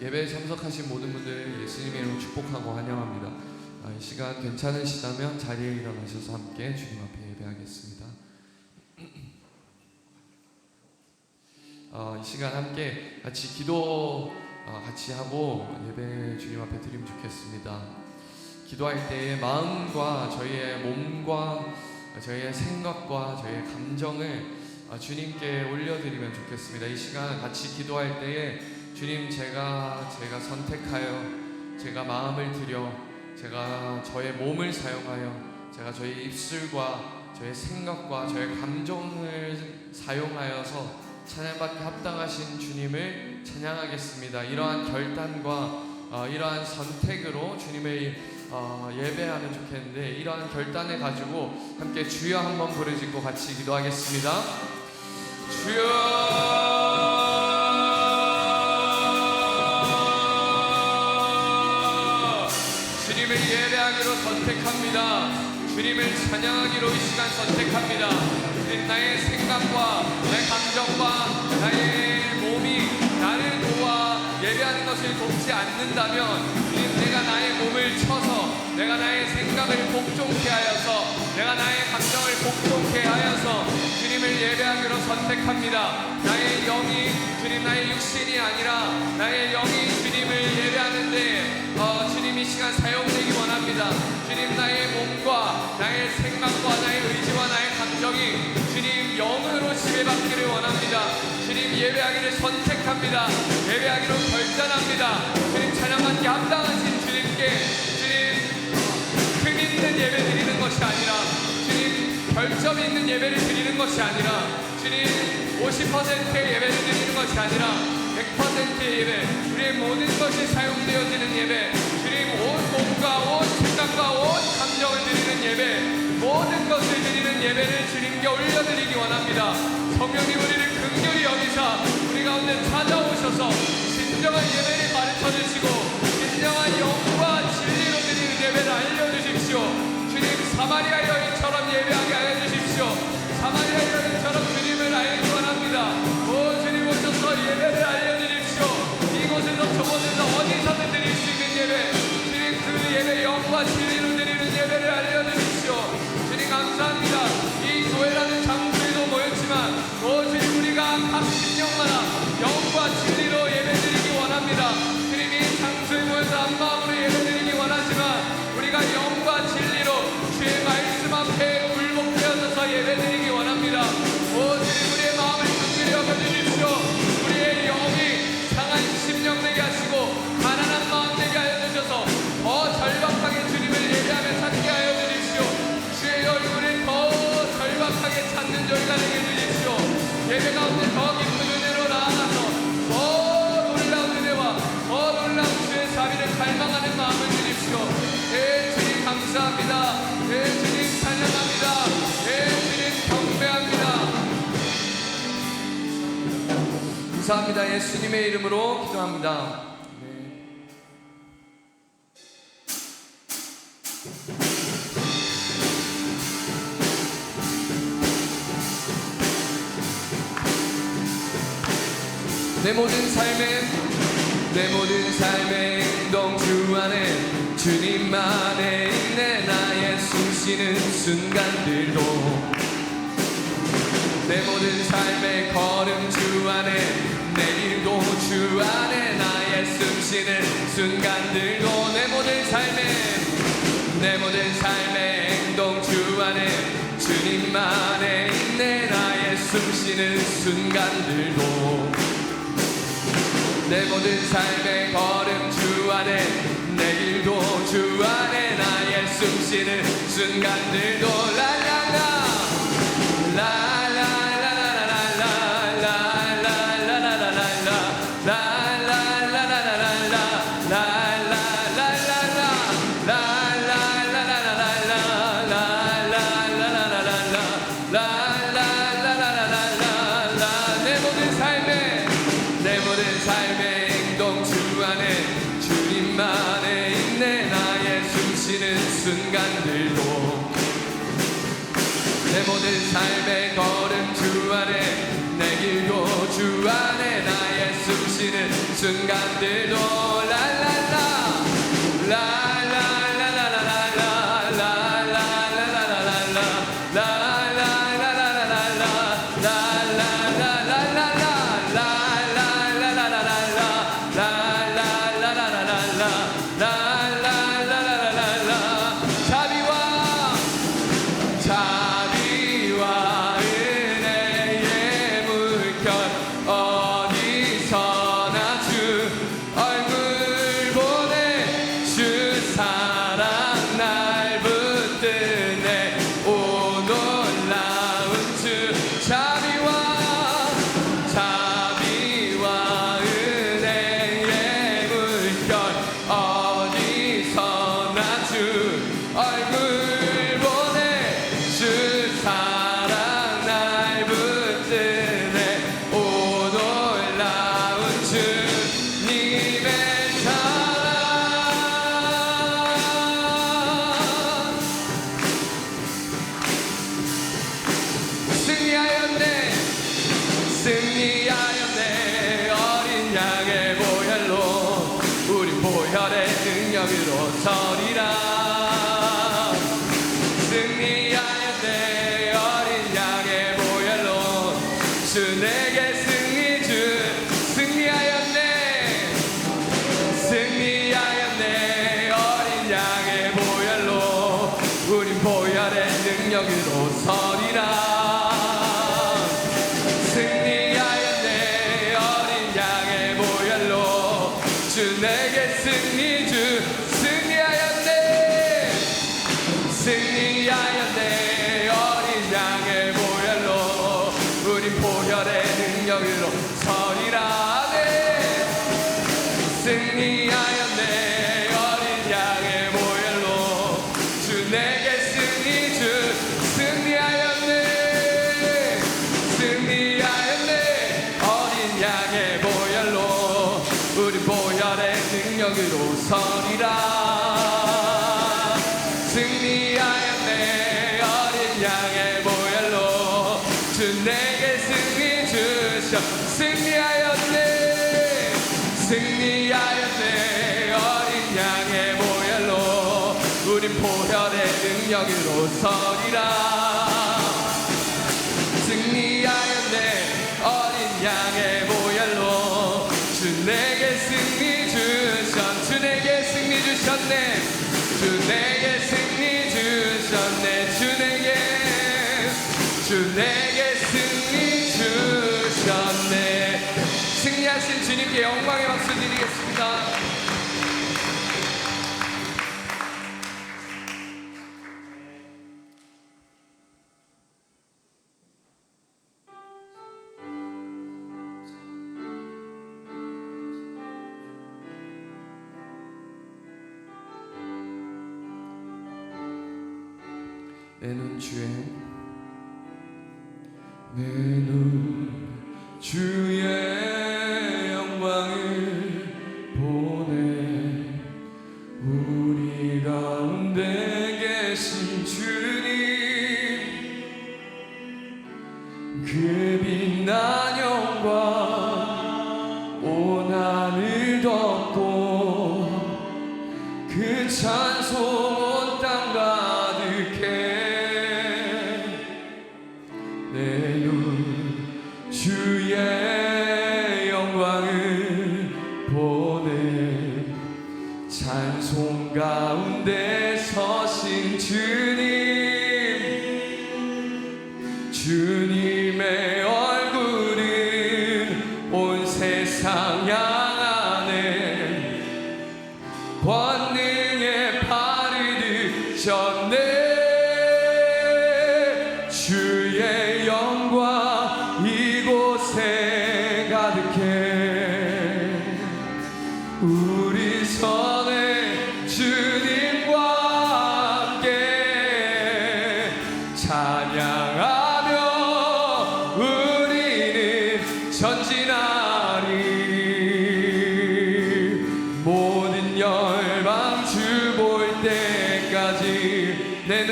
예배에 참석하신 모든 분들 예수님의 이름으로 축복하고 환영합니다. 이 시간 괜찮으시다면 자리에 일어나셔서 함께 주님 앞에 예배하겠습니다. 이 시간 함께 같이 기도 같이 하고 예배 주님 앞에 드리면 좋겠습니다. 기도할 때의 마음과 저희의 몸과 저희의 생각과 저희의 감정을 주님께 올려드리면 좋겠습니다. 이 시간 같이 기도할 때에 주님, 제가 선택하여, 제가 마음을 들여, 제가 저의 몸을 사용하여, 제가 저희 입술과 저의 생각과 저의 감정을 사용하여서 찬양받기 합당하신 주님을 찬양하겠습니다. 이러한 결단과 이러한 선택으로 주님을 예배하면 좋겠는데, 이러한 결단을 가지고 함께 주여 한번 부르짖고 같이 기도하겠습니다. 주여, 주님을 예배하기로 선택합니다. 주님을 찬양하기로 이 시간 선택합니다. 주님, 나의 생각과 나의 감정과 나의 몸이 나를 도와 예배하는 것을 돕지 않는다면, 주님, 내가 나의 몸을 쳐서, 내가 나의 생각을 복종케 하여서, 내가 나의 감정을 복종케 하여서 주님을 예배하기로 선택합니다. 나의 영이, 주님, 나의 육신이 아니라 나의 영이 주님을 예배하는데 주님 이 시간 사용되기 원합니다. 주님, 나의 몸과 나의 생각과 나의 의지와 나의 감정이 주님 영으로 지배받기를 원합니다. 주님, 예배하기를 선택합니다. 예배하기로 결단합니다. 주님, 찬양받기 합당하신 주님께 주님 흠 있는 예배 드리는 것이 아니라, 주님 결점 있는 예배를 드리는 것이 아니라, 주님 50%의 예배를 드리는 것이 아니라 100%의 예배, 우리의 모든 것이 사용되어지는 예배, 주님 온 몸과 온 생각과 온 감정을 드리는 예배, 모든 것을 드리는 예배를 주님께 올려드리기 원합니다. 성령님, 우리를 긍휼히 여기사 우리 가운데 찾아오셔서 진정한 예배를 가르쳐주시고 진정한 영과 진리로 드리는 예배를 알려주십시오. 주님, 사마리아 여인처럼 예배하게 하여 주십시오. 사마리아 여인처럼 주님을 알기 원합니다. 오 주님, 오셔서 예배를 알려주십시오. 이곳에서 저곳에서 어디서든 드릴 수 있는 예배, 주님 그 예배 영과 진리로 드리는 예배를 알려주십시오. 주님 감사합니다. 이 교회라는 장소에도 모였지만 오 주님, 우리가 각 심령마다 영과 진리로 예배드리기 원합니다. 주님, 이 장소에 모여서 한 마음으로 예배드리기 원하지만 우리가 영과 진리로 주의 말씀 앞에 굴복되어져서 예배드리기 원합니다. 오 주님, 우리의 마음을 긍휼히 여겨주십시오. 우리의 영이 상한 심령 되게 하시고 가난한 마음 되게 하여 주셔서 더 절박하게 주님을 예배하며 찾게 하여 주십시오. 주의 얼굴을 더 절박하게 찾는 저희가 되게 해주십시오. 예배 가운데 더 깊은 은혜로 나아가서 더 놀라운 은혜와 더 놀라운 주의 자비를 갈망하는 마음을 주십시오. 네 주님 감사합니다. 네 주님 찬양합니다. 네 주님 경배합니다. 감사합니다. 예수님의 이름으로 기도합니다. 내 모든 삶의 행동 주 안에 주님만에 있네. 나의 숨쉬는 순간들도 내 모든 삶의 걸음 주 안에, 내 일도 주 안에, 나의 숨쉬는 순간들도 내 모든 삶의 행동 주 안에 주님만에 있네. 나의 숨쉬는 순간들도 내 모든 삶의 걸음 주 안에, 내 길도 주 안에, 나의 숨쉬는 순간들도 라라라 순간들도 내 모든 삶의 걸음 주 안에, 내 길도 주 안에, 나의 숨쉬는 주시는 순간들도 랄랄라 자비와 은혜의 물결 어디서나 주 얼굴 보내 주 사랑 날 붙드네 오 놀라운 주 자비와 은혜의 물결 어디서나 주 얼굴 보내 주 사랑 날 붙드네 오 놀라운 주님의 사랑 승리하였네 승리하였네 어린 양의 보혈로 우리 보혈의 능력으로 서리라 승리하였네 어린 양의 보혈로 주 내게 승리 주 승리하였네 승리하였네 어린 양의 보혈로 우린 보혈의 능력으로 서리라 승리하였네 어린 양의 보혈로 주 내게 승리 주 승리하였네 승리하였네 어린 양의 보혈로 우린 보혈의 능력으로 서리라 네 승리하였네 어린 양의 보혈로 주 내게 승리 주 승리하였네 승리하였네 어린 양의 보혈로 우리 보혈의 능력으로 서리라 승리하였네 어린 양의 보혈로 주 내게 승리 주셔 승리하였네 승리하였네 어린 양의 보혈로 우린 보혈의 능력으로 서리라 승리하였네 어린 양의 보혈로 주 내게 승리 주셨 주 내게 승리 주셨네 주 내게 승리 주셨네 주 내게 승리 주셨네 승리하신 주님께 영광의 박수 드리겠습니다. 내 눈 주의 영광을 보네 우리 가운데 계신 주님 그 빛난 영광 온 하늘 덮고 그 찬송 온 땅 가득해 내 눈 주의 영광을 보네 찬송 가운데 서신 주님의 얼굴은 온 세상 향하네 권능의 발을 드셨네 주의 영광 이곳에 가득해 우리 선에 주님과 함께 찬양하며 우리는 전진하리 모든 열방 주 볼 때까지 내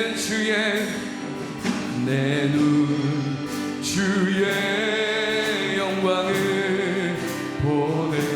눈 주의 영광을 보네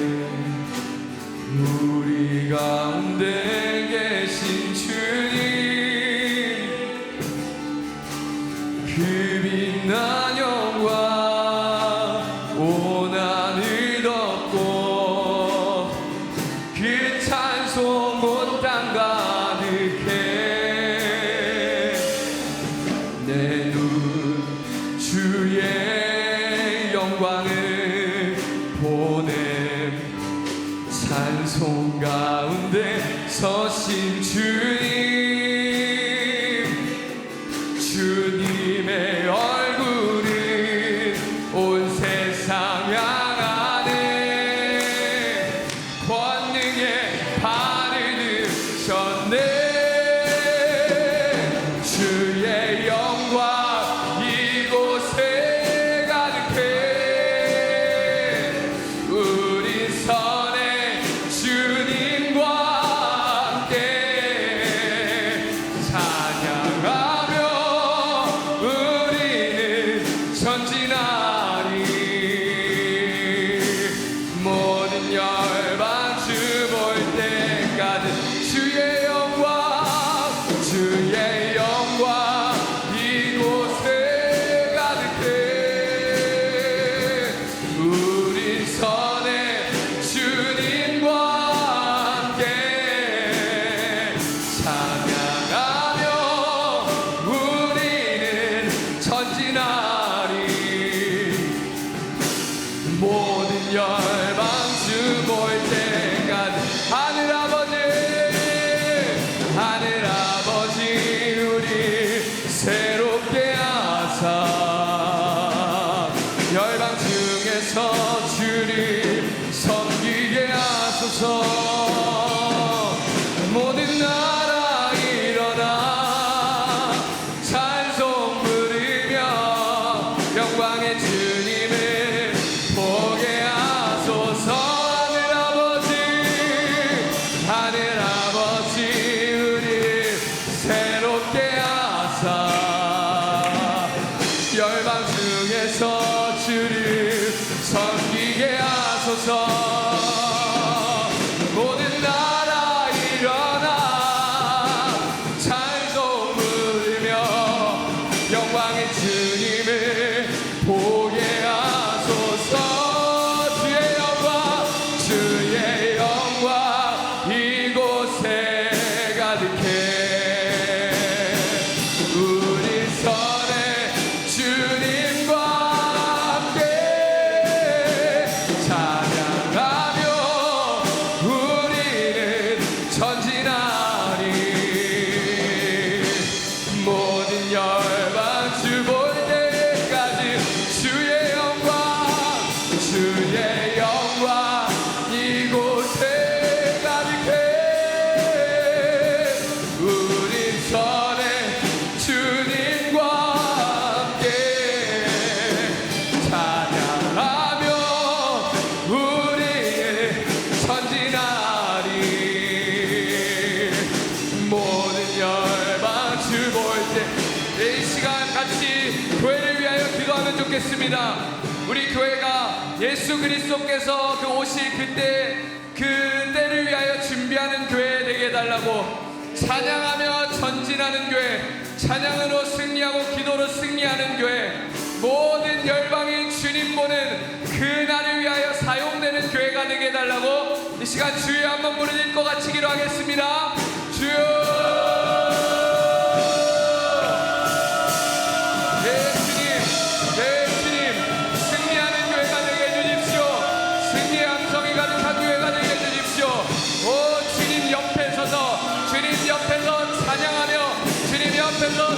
좋겠습니다. 우리 교회가 예수 그리스도께서 그 오실 그때 그 때를 위하여 준비하는 교회 되게 해달라고, 찬양하며 전진하는 교회, 찬양으로 승리하고 기도로 승리하는 교회, 모든 열방이 주님 보는 그날을 위하여 사용되는 교회가 되게 해달라고 이 시간 주여 한번 부르짖고 같이 기도하겠습니다. 주여,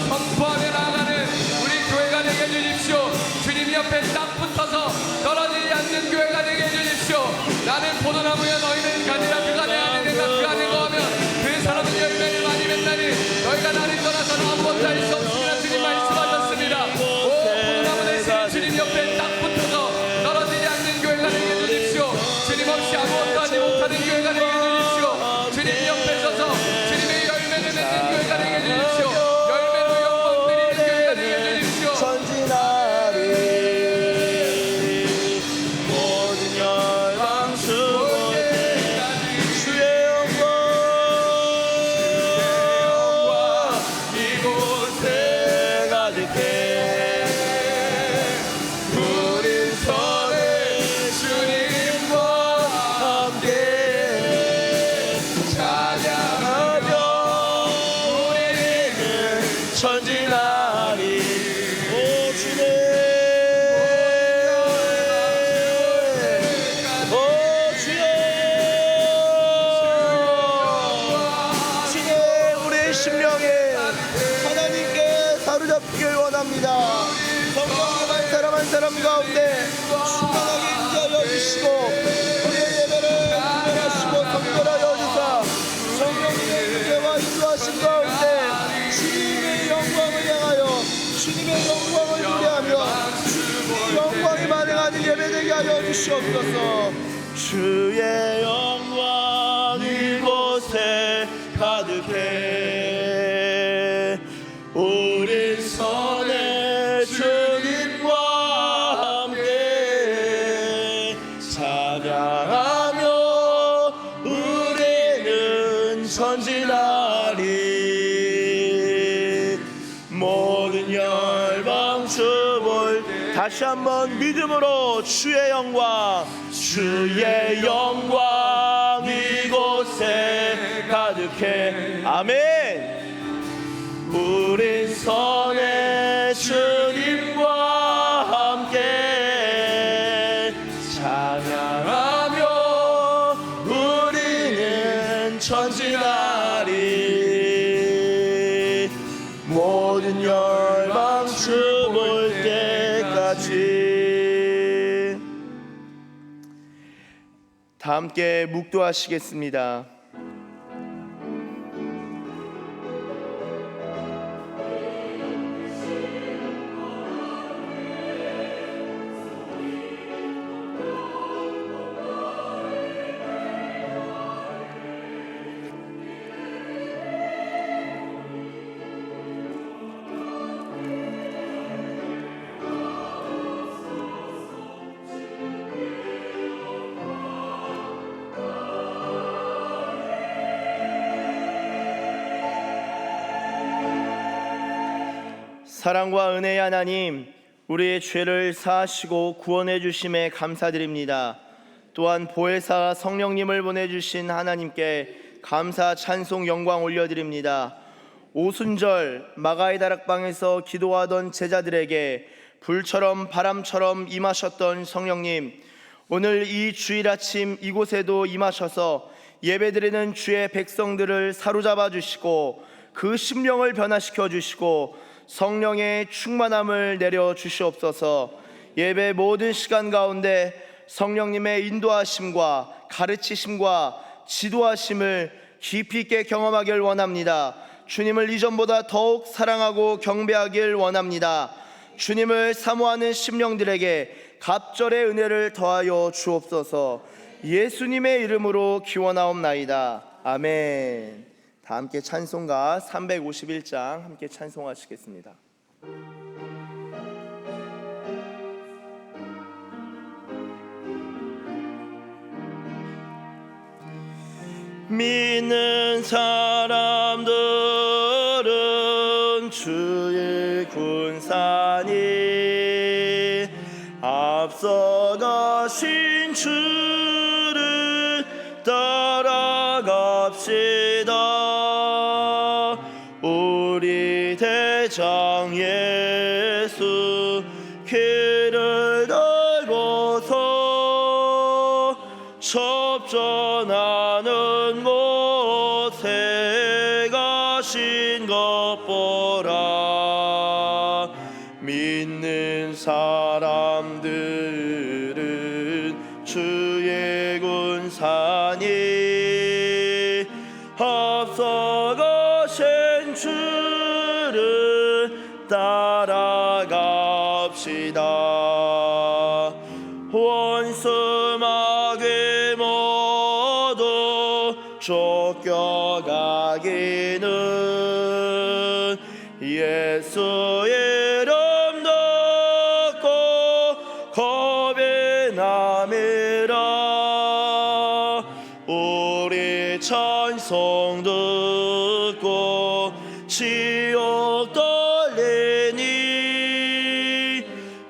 선포하며 나아가는 우리 교회가 되게 해주십시오. 주님 옆에 딱 붙어서 떨어지지 않는 교회가 되게 해주십시오. 나는 포도나무여 너희는 가지라, 그가 내 안에 내가 그 안에 거하면 그 사람은 열매를 많이 맺나니 너희가 나를 떠나서는 아무것도 할 수 없으리라 주님 말씀하셨습니다. 오 포도나무 되시는 주님 옆에 딱 붙어서 떨어지지 않는 교회가 되게 해주십시오. 주님 없이 아무것도 하지 못하는 교회가 되게 해주십시오. 주님 옆에 서서 주님의 열매를 맺는 교회가 되게 해주십시오. 사람 가운데 충만하게 인도하여 주시고 우리의 예배를 구별하시고 성결하여 주사 성령님의 인도와 인도하신 가운데 주님의 영광을 향하여 주님의 영광을 노래하며 주님의 영광이 만행하는 예배되게 하여 주시옵소서. 주의 영광 이곳에 가득해 우리 선에 주님과 다시 한번 믿음으로 주의 영광 이곳에 가득해. 아멘. 우리 선에 주님과 함께 찬양하며 우리는 전진하리 모든 열방 춤을 때까지. 다 함께 묵도하시겠습니다. 사랑과 은혜의 하나님, 우리의 죄를 사하시고 구원해 주심에 감사드립니다. 또한 보혜사 성령님을 보내주신 하나님께 감사 찬송 영광 올려드립니다. 오순절 마가의 다락방에서 기도하던 제자들에게 불처럼 바람처럼 임하셨던 성령님, 오늘 이 주일 아침 이곳에도 임하셔서 예배드리는 주의 백성들을 사로잡아 주시고 그 심령을 변화시켜 주시고 성령의 충만함을 내려 주시옵소서. 예배 모든 시간 가운데 성령님의 인도하심과 가르치심과 지도하심을 깊이 있게 경험하길 원합니다. 주님을 이전보다 더욱 사랑하고 경배하길 원합니다. 주님을 사모하는 심령들에게 갑절의 은혜를 더하여 주옵소서. 예수님의 이름으로 기원하옵나이다. 아멘. 다 함께 찬송가 351장 함께 찬송하시겠습니다. 믿는 사람들은 주의 군사니 앞서가신 주를 따라갑시다. 우리 대장 예수 길을 달고서 접전하는 곳에 가신 것 보라. 믿는 사람들은 주의 군사니 앞서가신 주를 따라갑시다. 원수 마귀 모두 쫓겨가기는 예수 이름 듣고 겁이 남이라. 우리 찬송 듣고 지옥 떨리니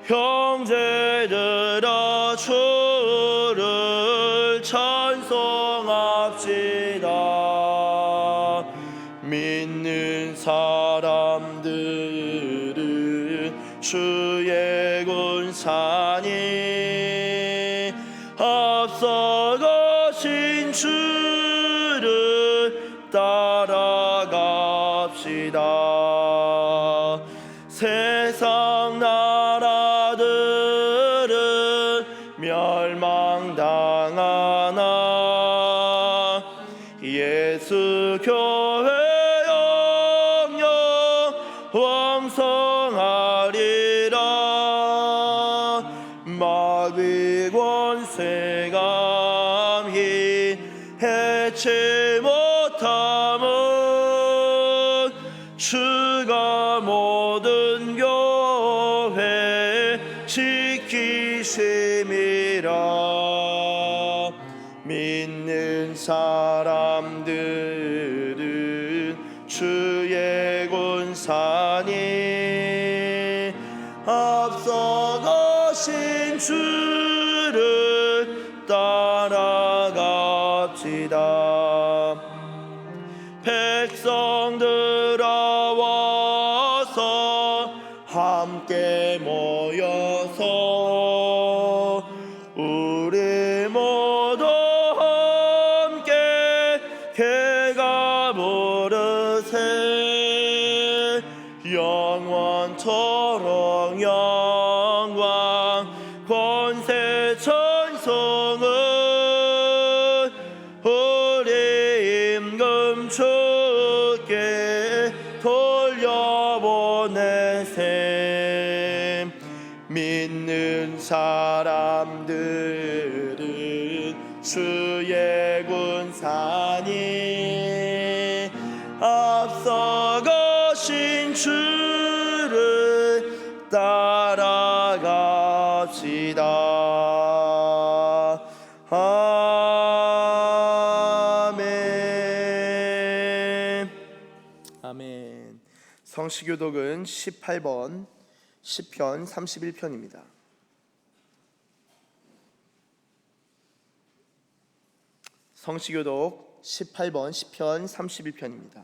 형제들아 주를 찬송합시다. 믿는 사람들은 주의 군사니 앞서가신 주를 따라갑시다. 세상 나라들은 멸망당하나 예수 교회 영영 왕성하리라. 마귀 권세 감히 해치 못함은 주가 모든 교회 지키심이라. 믿는 사람들은 주의 군사니 앞서가신 주를 따라갑시다. 백성들아 와서 함께 모여서 우리 모두 함께 개가 부르세. 영원토록 영광 권세 찬송은 우리 임금 주께 돌려보내세. 믿는 사람들은 주의 군사니 앞서가신 주를 따라갑시다. 아멘. 아멘. 성시교독은 18번 시편 31편입니다. 성시교독 18번 시편 31편입니다.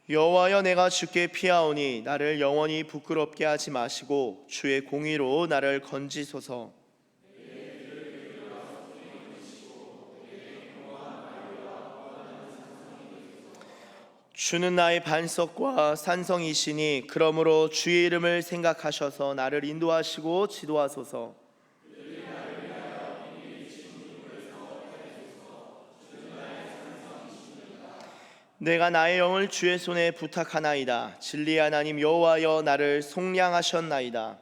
여호와여, 내가 주께 피하오니 나를 영원히 부끄럽게 하지 마시고 주의 공의로 나를 건지소서. 주는 나의 반석과 산성이시니 그러므로 주의 이름을 생각하셔서 나를 인도하시고 지도하소서. 내가 나의 영을 주의 손에 부탁하나이다. 진리의 하나님 여호와여, 나를 속량하셨나이다.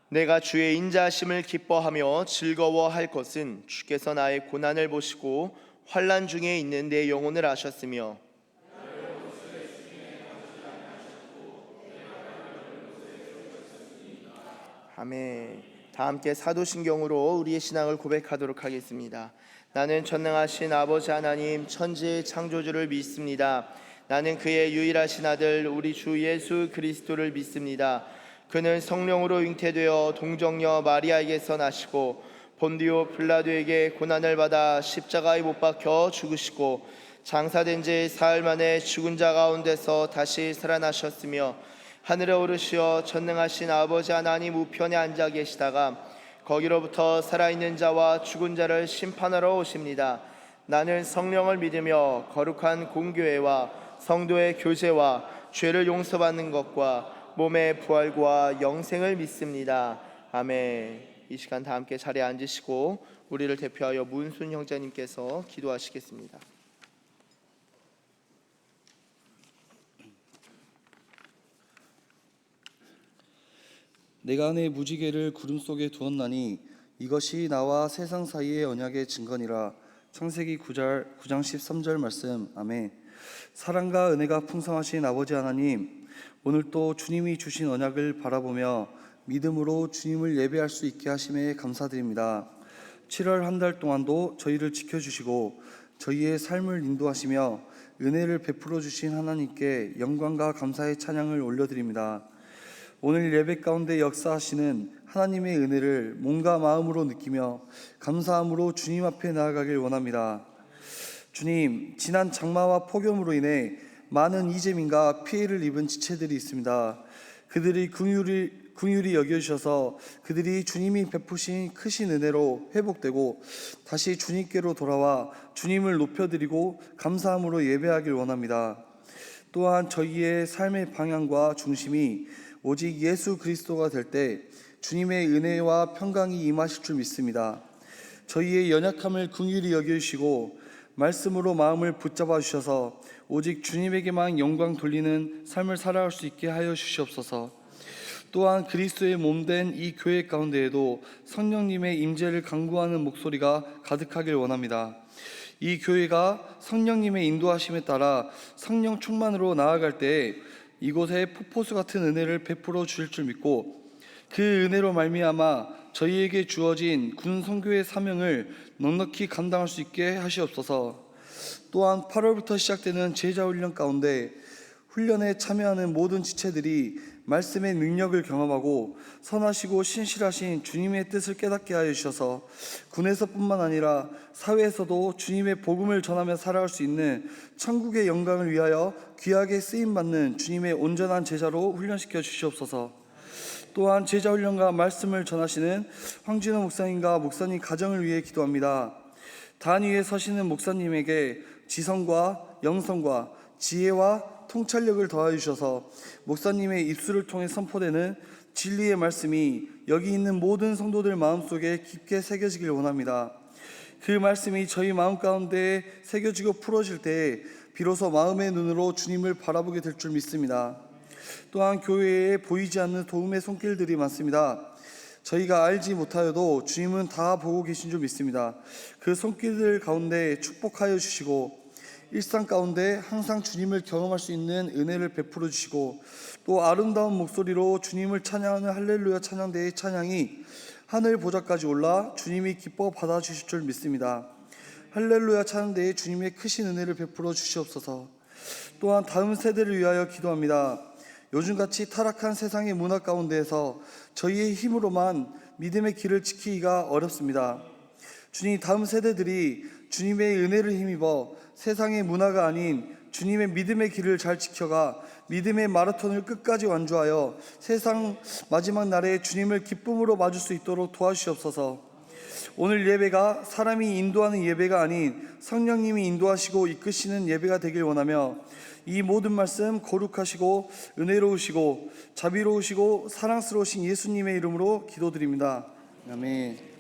내가 주의 인자하심을 기뻐하며 즐거워할 것은 주께서 나의 고난을 보시고 환난 중에 있는 내 영혼을 아셨으며 아멘. 다 함께 사도신경으로 우리의 신앙을 고백하도록 하겠습니다. 나는 전능하신 아버지 하나님 천지의 창조주를 믿습니다. 나는 그의 유일하신 아들 우리 주 예수 그리스도를 믿습니다. 그는 성령으로 잉태되어 동정녀 마리아에게서 나시고 본디오 빌라도에게 고난을 받아 십자가에 못 박혀 죽으시고 장사된 지 사흘 만에 죽은 자 가운데서 다시 살아나셨으며 하늘에 오르시어 전능하신 아버지 하나님 우편에 앉아 계시다가 거기로부터 살아있는 자와 죽은 자를 심판하러 오십니다. 나는 성령을 믿으며 거룩한 공교회와 성도의 교제와 죄를 용서받는 것과 몸의 부활과 영생을 믿습니다. 아멘. 이 시간 다 함께 자리에 앉으시고 우리를 대표하여 문순 형제님께서 기도하시겠습니다. 내가 내 무지개를 구름 속에 두었나니 이것이 나와 세상 사이의 언약의 증거니라. 창세기 9장 13절 말씀. 아멘. 사랑과 은혜가 풍성하신 아버지 하나님, 오늘 또 주님이 주신 언약을 바라보며 믿음으로 주님을 예배할 수 있게 하심에 감사드립니다. 7월 한 달 동안도 저희를 지켜주시고 저희의 삶을 인도하시며 은혜를 베풀어 주신 하나님께 영광과 감사의 찬양을 올려드립니다. 오늘 예배 가운데 역사하시는 하나님의 은혜를 몸과 마음으로 느끼며 감사함으로 주님 앞에 나아가길 원합니다. 주님, 지난 장마와 폭염으로 인해 많은 이재민과 피해를 입은 지체들이 있습니다. 그들이 긍휼히 여겨주셔서 그들이 주님이 베푸신 크신 은혜로 회복되고 다시 주님께로 돌아와 주님을 높여드리고 감사함으로 예배하길 원합니다. 또한 저희의 삶의 방향과 중심이 오직 예수 그리스도가 될 때 주님의 은혜와 평강이 임하실 줄 믿습니다. 저희의 연약함을 긍휼히 여겨주시고 말씀으로 마음을 붙잡아 주셔서 오직 주님에게만 영광 돌리는 삶을 살아갈 수 있게 하여 주시옵소서. 또한 그리스도의 몸된 이 교회 가운데에도 성령님의 임재를 간구하는 목소리가 가득하길 원합니다. 이 교회가 성령님의 인도하심에 따라 성령 충만으로 나아갈 때 이곳에 폭포수 같은 은혜를 베풀어 주실 줄 믿고 그 은혜로 말미암아 저희에게 주어진 군 선교의 사명을 넉넉히 감당할 수 있게 하시옵소서. 또한 8월부터 시작되는 제자 훈련 가운데 훈련에 참여하는 모든 지체들이 말씀의 능력을 경험하고 선하시고 신실하신 주님의 뜻을 깨닫게 하여 주셔서 군에서뿐만 아니라 사회에서도 주님의 복음을 전하며 살아갈 수 있는 천국의 영광을 위하여 귀하게 쓰임받는 주님의 온전한 제자로 훈련시켜 주시옵소서. 또한 제자 훈련과 말씀을 전하시는 황진호 목사님과 목사님 가정을 위해 기도합니다. 단 위에 서시는 목사님에게 지성과 영성과 지혜와 통찰력을 더하여 주셔서 목사님의 입술을 통해 선포되는 진리의 말씀이 여기 있는 모든 성도들 마음속에 깊게 새겨지길 원합니다. 그 말씀이 저희 마음 가운데 새겨지고 풀어질 때 비로소 마음의 눈으로 주님을 바라보게 될 줄 믿습니다. 또한 교회에 보이지 않는 도움의 손길들이 많습니다. 저희가 알지 못하여도 주님은 다 보고 계신 줄 믿습니다. 그 손길들 가운데 축복하여 주시고 일상 가운데 항상 주님을 경험할 수 있는 은혜를 베풀어 주시고 또 아름다운 목소리로 주님을 찬양하는 할렐루야 찬양대의 찬양이 하늘 보좌까지 올라 주님이 기뻐 받아주실 줄 믿습니다. 할렐루야 찬양대에 주님의 크신 은혜를 베풀어 주시옵소서. 또한 다음 세대를 위하여 기도합니다. 요즘같이 타락한 세상의 문화 가운데에서 저희의 힘으로만 믿음의 길을 지키기가 어렵습니다. 주님, 다음 세대들이 주님의 은혜를 힘입어 세상의 문화가 아닌 주님의 믿음의 길을 잘 지켜가 믿음의 마라톤을 끝까지 완주하여 세상 마지막 날에 주님을 기쁨으로 맞을 수 있도록 도와주시옵소서. 오늘 예배가 사람이 인도하는 예배가 아닌 성령님이 인도하시고 이끄시는 예배가 되길 원하며 이 모든 말씀 거룩하시고 은혜로우시고 자비로우시고 사랑스러우신 예수님의 이름으로 기도드립니다. 아멘.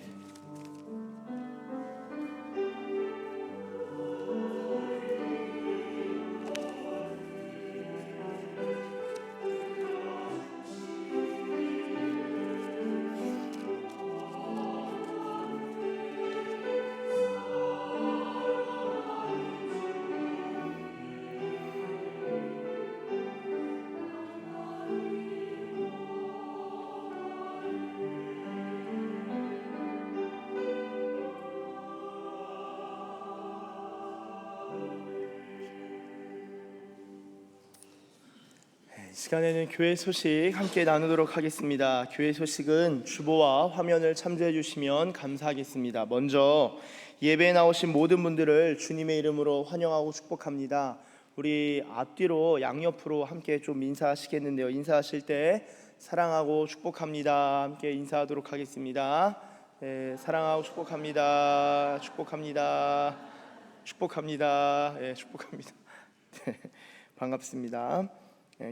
시간에는 교회 소식 함께 나누도록 하겠습니다. 교회 소식은 주보와 화면을 참조해 주시면 감사하겠습니다. 먼저 예배에 나오신 모든 분들을 주님의 이름으로 환영하고 축복합니다. 우리 앞뒤로 양옆으로 함께 좀 인사하시겠는데요. 인사하실 때 사랑하고 축복합니다. 함께 인사하도록 하겠습니다. 네, 사랑하고 축복합니다. 축복합니다. 축복합니다. 네, 축복합니다. 네, 반갑습니다.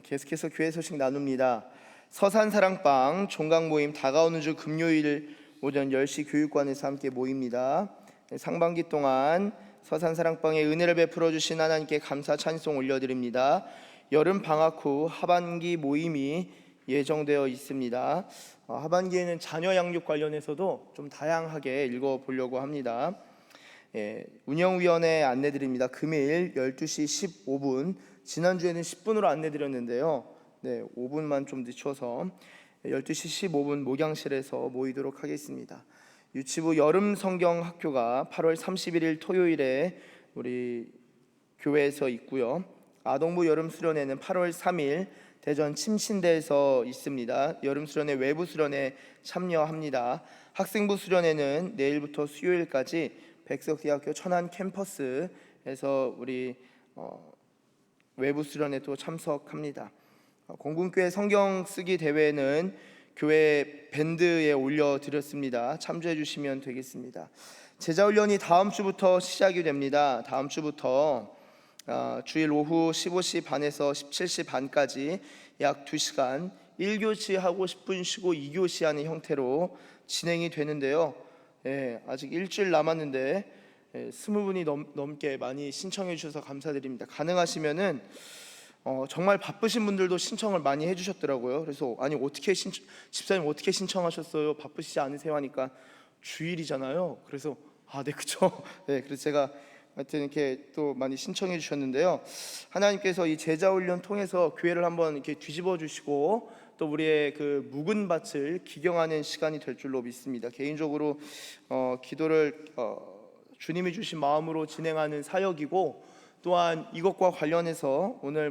계속해서 교회 소식 나눕니다. 서산사랑방 종강모임 다가오는 주 금요일 오전 10시 교육관에서 함께 모입니다. 상반기 동안 서산사랑방에 은혜를 베풀어 주신 하나님께 감사 찬송 올려드립니다. 여름 방학 후 하반기 모임이 예정되어 있습니다. 하반기에는 자녀 양육 관련해서도 좀 다양하게 읽어보려고 합니다. 운영위원회 안내드립니다. 금일 12시 15분, 지난주에는 10분으로 안내드렸는데요. 5분만 좀 늦춰서 12시 15분 목양실에서 모이도록 하겠습니다. 유치부 여름 성경 학교가 8월 31일 토요일에 우리 교회에서 있고요. 아동부 여름 수련회는 8월 3일 대전 침신대에서 있습니다. 여름 수련회 외부 수련회 참여합니다. 학생부 수련회는 내일부터 수요일까지 백석대학교 천안 캠퍼스에서 우리 외부 수련회 또 참석합니다. 공군교회 성경 쓰기 대회는 교회 밴드에 올려드렸습니다. 참조해 주시면 되겠습니다. 제자훈련이 다음 주부터 시작이 됩니다. 다음 주부터 주일 오후 15시 반에서 17시 반까지 약 2시간 1교시 하고 10분 쉬고 2교시 하는 형태로 진행이 되는데요. 아직 일주일 남았는데 20분이 넘게 많이 신청해 주셔서 감사드립니다. 가능하시면은 정말 바쁘신 분들도 신청을 많이 해주셨더라고요. 그래서 아니 어떻게 집사님 어떻게 신청하셨어요? 바쁘시지 않으세요? 하니까 주일이잖아요. 그래서 네 그쵸. 그래서 제가 하여튼 이렇게 또 많이 신청해 주셨는데요. 하나님께서 이 제자훈련 통해서 교회를 한번 이렇게 뒤집어 주시고 또 우리의 그 묵은 밭을 기경하는 시간이 될 줄로 믿습니다. 개인적으로 기도를 주님이 주신 마음으로 진행하는 사역이고, 또한 이것과 관련해서 오늘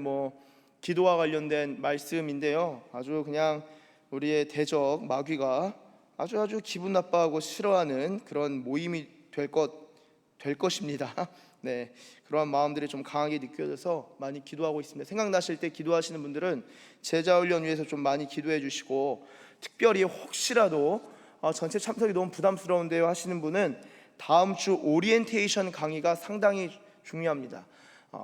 기도와 관련된 말씀인데요. 아주 그냥 우리의 대적 마귀가 아주 기분 나빠하고 싫어하는 그런 모임이 될 것입니다. 그러한 마음들이 좀 강하게 느껴져서 많이 기도하고 있습니다. 생각나실 때 기도하시는 분들은 제자훈련 위해서 좀 많이 기도해 주시고, 특별히 혹시라도 전체 참석이 너무 부담스러운데요 하시는 분은 다음 주 오리엔테이션 강의가 상당히 중요합니다.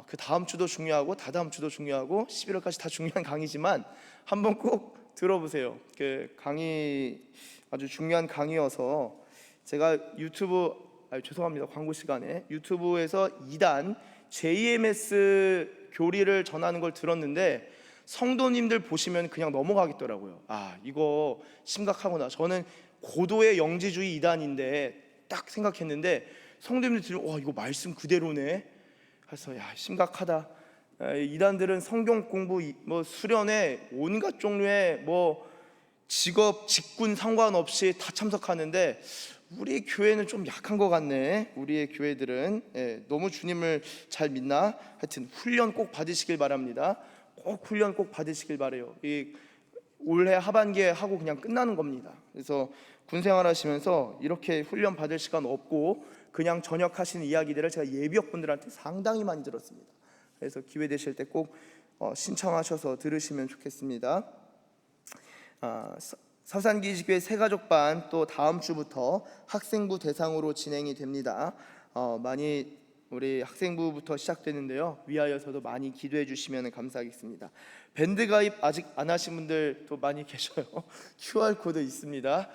그 다음 주도 중요하고 다다음 주도 중요하고 11월까지 다 중요한 강의지만 한번 꼭 들어보세요. 그 강의 아주 중요한 강의여서 제가 죄송합니다. 광고 시간에 유튜브에서 2단 JMS 교리를 전하는 걸 들었는데 성도님들 보시면 그냥 넘어가겠더라고요. 이거 심각하구나. 저는 고도의 영지주의 2단인데 딱 생각했는데 성도님들 들으면 이거 말씀 그대로네. 그래서 심각하다. 이단들은 성경 공부 수련회 온갖 종류의 직업 직군 상관없이 다 참석하는데 우리 교회는 좀 약한 것 같네. 우리의 교회들은 너무 주님을 잘 믿나? 하여튼 훈련 꼭 받으시길 바랍니다. 꼭 훈련 꼭 받으시길 바래요. 올해 하반기에 하고 그냥 끝나는 겁니다. 그래서 군생활 하시면서 이렇게 훈련 받을 시간 없고 그냥 전역하시는 이야기들을 제가 예비역분들한테 상당히 많이 들었습니다. 그래서 기회 되실 때 꼭 신청하셔서 들으시면 좋겠습니다. 서산기지교회 새가족반 또 다음 주부터 학생부 대상으로 진행이 됩니다. 많이 우리 학생부부터 시작되는데요. 위하여서도 많이 기도해 주시면 감사하겠습니다. 밴드 가입 아직 안 하신 분들도 많이 계셔요. QR 코드 있습니다.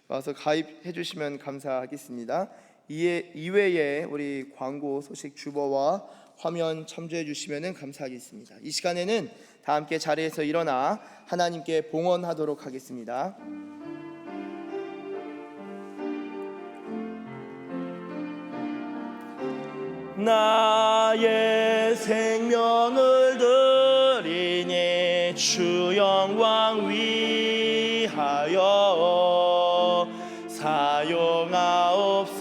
와서 가입해 주시면 감사하겠습니다. 이외에 우리 광고 소식 주보와 화면 참조해 주시면 감사하겠습니다. 이 시간에는 다 함께 자리에서 일어나 하나님께 봉헌하도록 하겠습니다. 나의 생명을 드리니 주 영광 위하여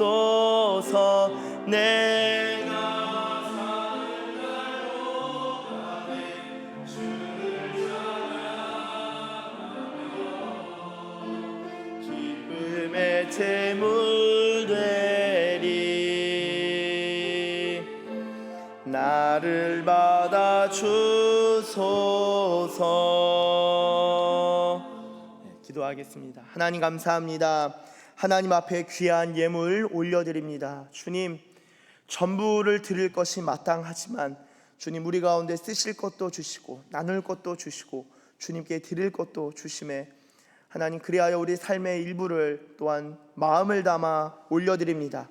사용하옵소서. 내가 사는 날로 가네 주를 내 재물 되리. 나를 받아 주소서. 기도하겠습니다. 하나님 감사합니다. 하나님 앞에 귀한 예물 올려드립니다. 주님, 전부를 드릴 것이 마땅하지만 주님, 우리 가운데 쓰실 것도 주시고 나눌 것도 주시고 주님께 드릴 것도 주심에 하나님, 그리하여 우리 삶의 일부를 또한 마음을 담아 올려드립니다.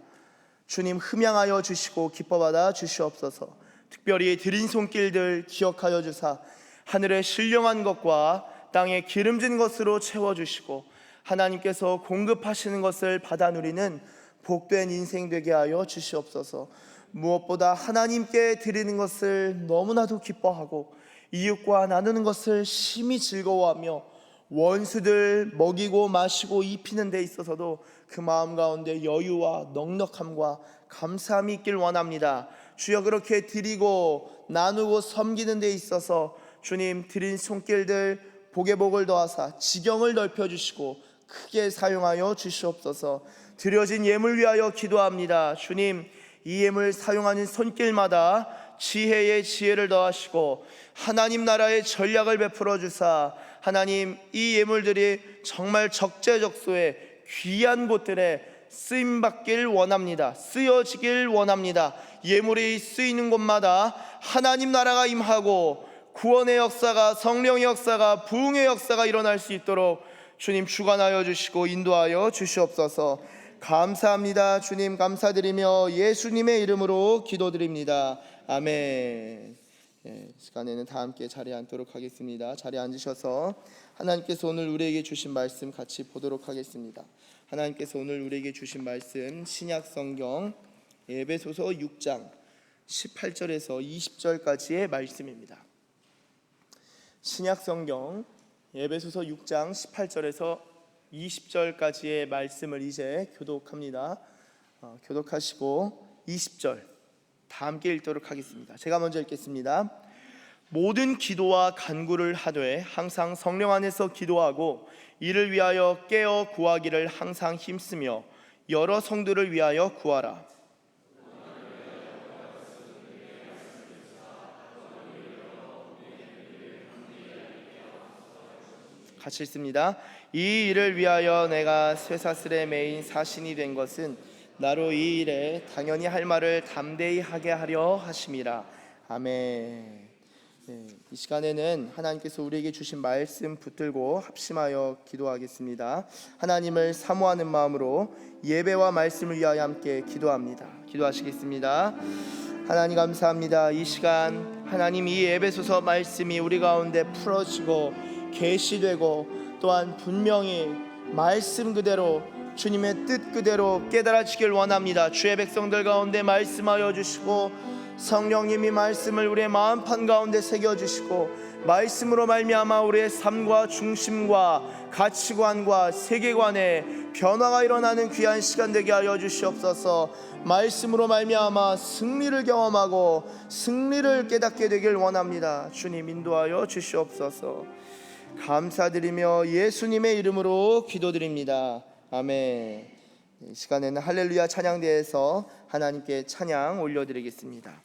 주님, 흠양하여 주시고 기뻐받아 주시옵소서. 특별히 드린 손길들 기억하여 주사 하늘의 신령한 것과 땅에 기름진 것으로 채워주시고 하나님께서 공급하시는 것을 받아 누리는 복된 인생 되게 하여 주시옵소서. 무엇보다 하나님께 드리는 것을 너무나도 기뻐하고 이웃과 나누는 것을 심히 즐거워하며 원수들 먹이고 마시고 입히는 데 있어서도 그 마음 가운데 여유와 넉넉함과 감사함이 있길 원합니다. 주여, 그렇게 드리고 나누고 섬기는 데 있어서 주님, 드린 손길들 복에 복을 더하사 지경을 넓혀주시고 크게 사용하여 주시옵소서. 드려진 예물 위하여 기도합니다. 주님, 이 예물 사용하는 손길마다 지혜의 지혜를 더하시고 하나님 나라의 전략을 베풀어 주사 하나님, 이 예물들이 정말 적재적소에 귀한 곳들에 쓰임받길 원합니다. 쓰여지길 원합니다. 예물이 쓰이는 곳마다 하나님 나라가 임하고 구원의 역사가, 성령의 역사가, 부흥의 역사가 일어날 수 있도록 주님 주관하여 주시고 인도하여 주시옵소서. 감사합니다. 주님, 감사드리며 예수님의 이름으로 기도드립니다. 아멘. 시간에는 다 함께 자리에 앉도록 하겠습니다. 자리에 앉으셔서 하나님께서 오늘 우리에게 주신 말씀 같이 보도록 하겠습니다. 하나님께서 오늘 우리에게 주신 말씀, 신약 성경 에베소서 6장 18절에서 20절까지의 말씀입니다. 신약 성경 에베소서 6장 18절에서 20절까지의 말씀을 이제 교독합니다. 교독하시고 20절 다 함께 읽도록 하겠습니다. 제가 먼저 읽겠습니다. 모든 기도와 간구를 하되 항상 성령 안에서 기도하고 이를 위하여 깨어 구하기를 항상 힘쓰며 여러 성도를 위하여 구하라. 같이 읽습니다. 이 일을 위하여 내가 쇠사슬에 매인 사신이 된 것은 나로 이 일에 당연히 할 말을 담대히 하게 하려 하심이라. 아멘. 이 시간에는 하나님께서 우리에게 주신 말씀 붙들고 합심하여 기도하겠습니다. 하나님을 사모하는 마음으로 예배와 말씀을 위하여 함께 기도합니다. 기도하시겠습니다. 하나님 감사합니다. 이 시간 하나님, 이 에베소서 말씀이 우리 가운데 풀어지고 계시되고 또한 분명히 말씀 그대로 주님의 뜻 그대로 깨달아지길 원합니다. 주의 백성들 가운데 말씀하여 주시고 성령님이 말씀을 우리의 마음판 가운데 새겨주시고 말씀으로 말미암아 우리의 삶과 중심과 가치관과 세계관에 변화가 일어나는 귀한 시간 되게 하여 주시옵소서. 말씀으로 말미암아 승리를 경험하고 승리를 깨닫게 되길 원합니다. 주님 인도하여 주시옵소서. 감사드리며 예수님의 이름으로 기도드립니다. 아멘. 이 시간에는 할렐루야 찬양대에서 하나님께 찬양 올려드리겠습니다.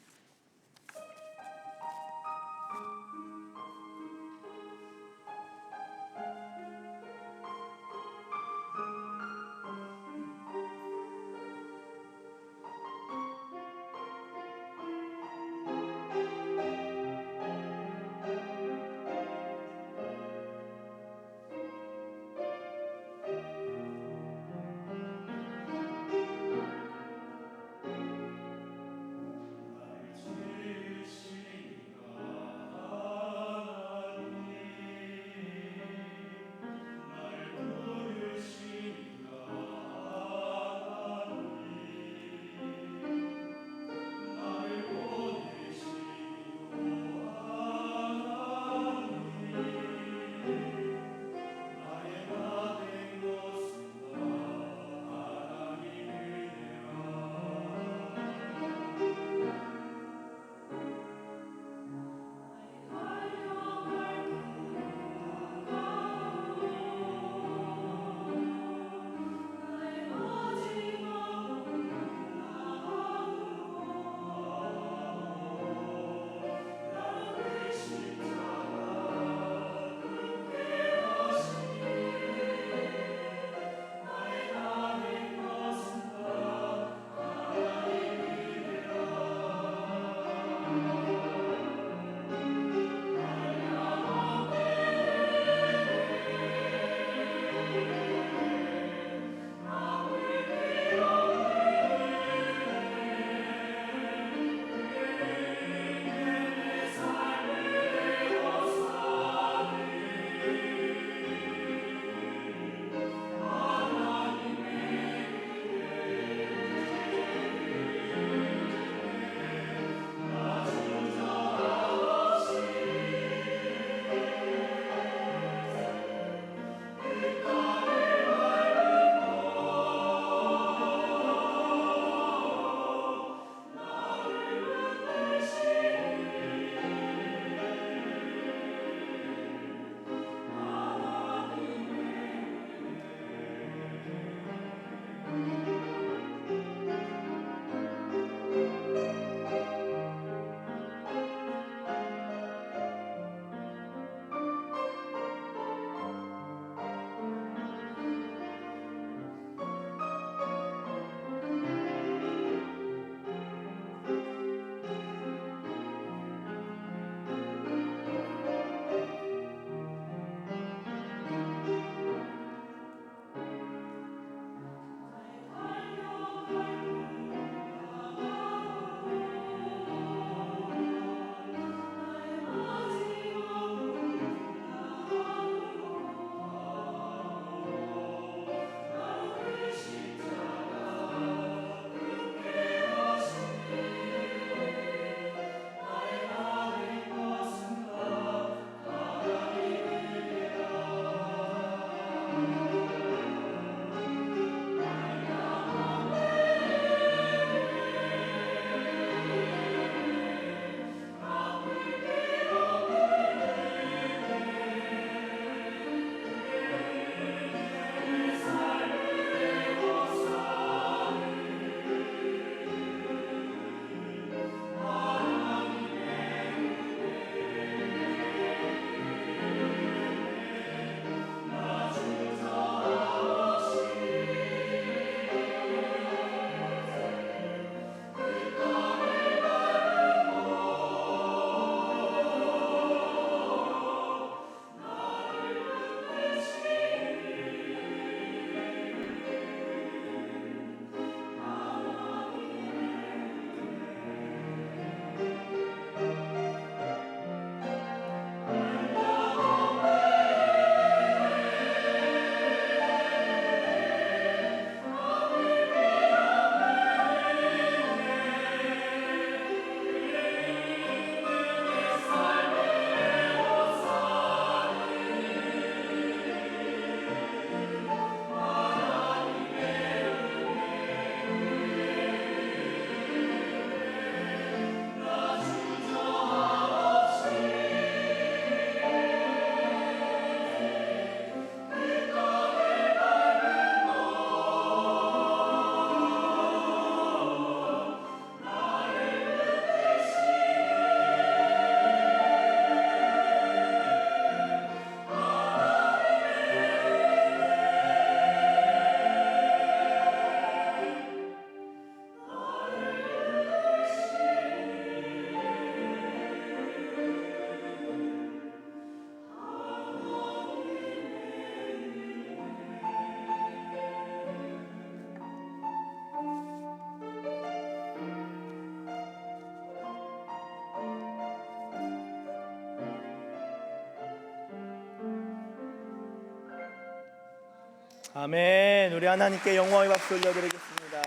아멘. 우리 하나님께 영광의 박수 올려드리겠습니다.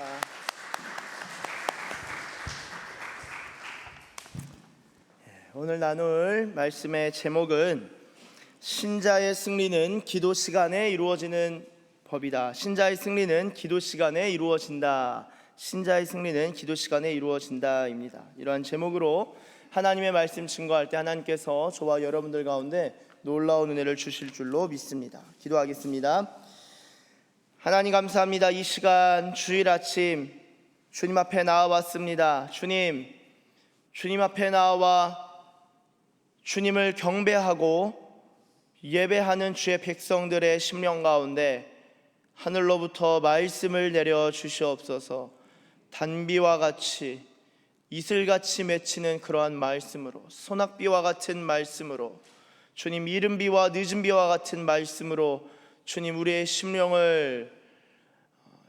오늘 나눌 말씀의 제목은 신자의 승리는 기도 시간에 이루어지는 법이다. 신자의 승리는 기도 시간에 이루어진다. 신자의 승리는 기도 시간에 이루어진다입니다. 이러한 제목으로 하나님의 말씀 증거할 때 하나님께서 저와 여러분들 가운데 놀라운 은혜를 주실 줄로 믿습니다. 기도하겠습니다. 하나님 감사합니다. 이 시간 주일 아침 주님 앞에 나와봤습니다. 주님 앞에 나와 주님을 경배하고 예배하는 주의 백성들의 심령 가운데 하늘로부터 말씀을 내려 주시옵소서. 단비와 같이 이슬같이 맺히는 그러한 말씀으로, 소낙비와 같은 말씀으로, 주님 이른 비와 늦은 비와 같은 말씀으로 주님 우리의 심령을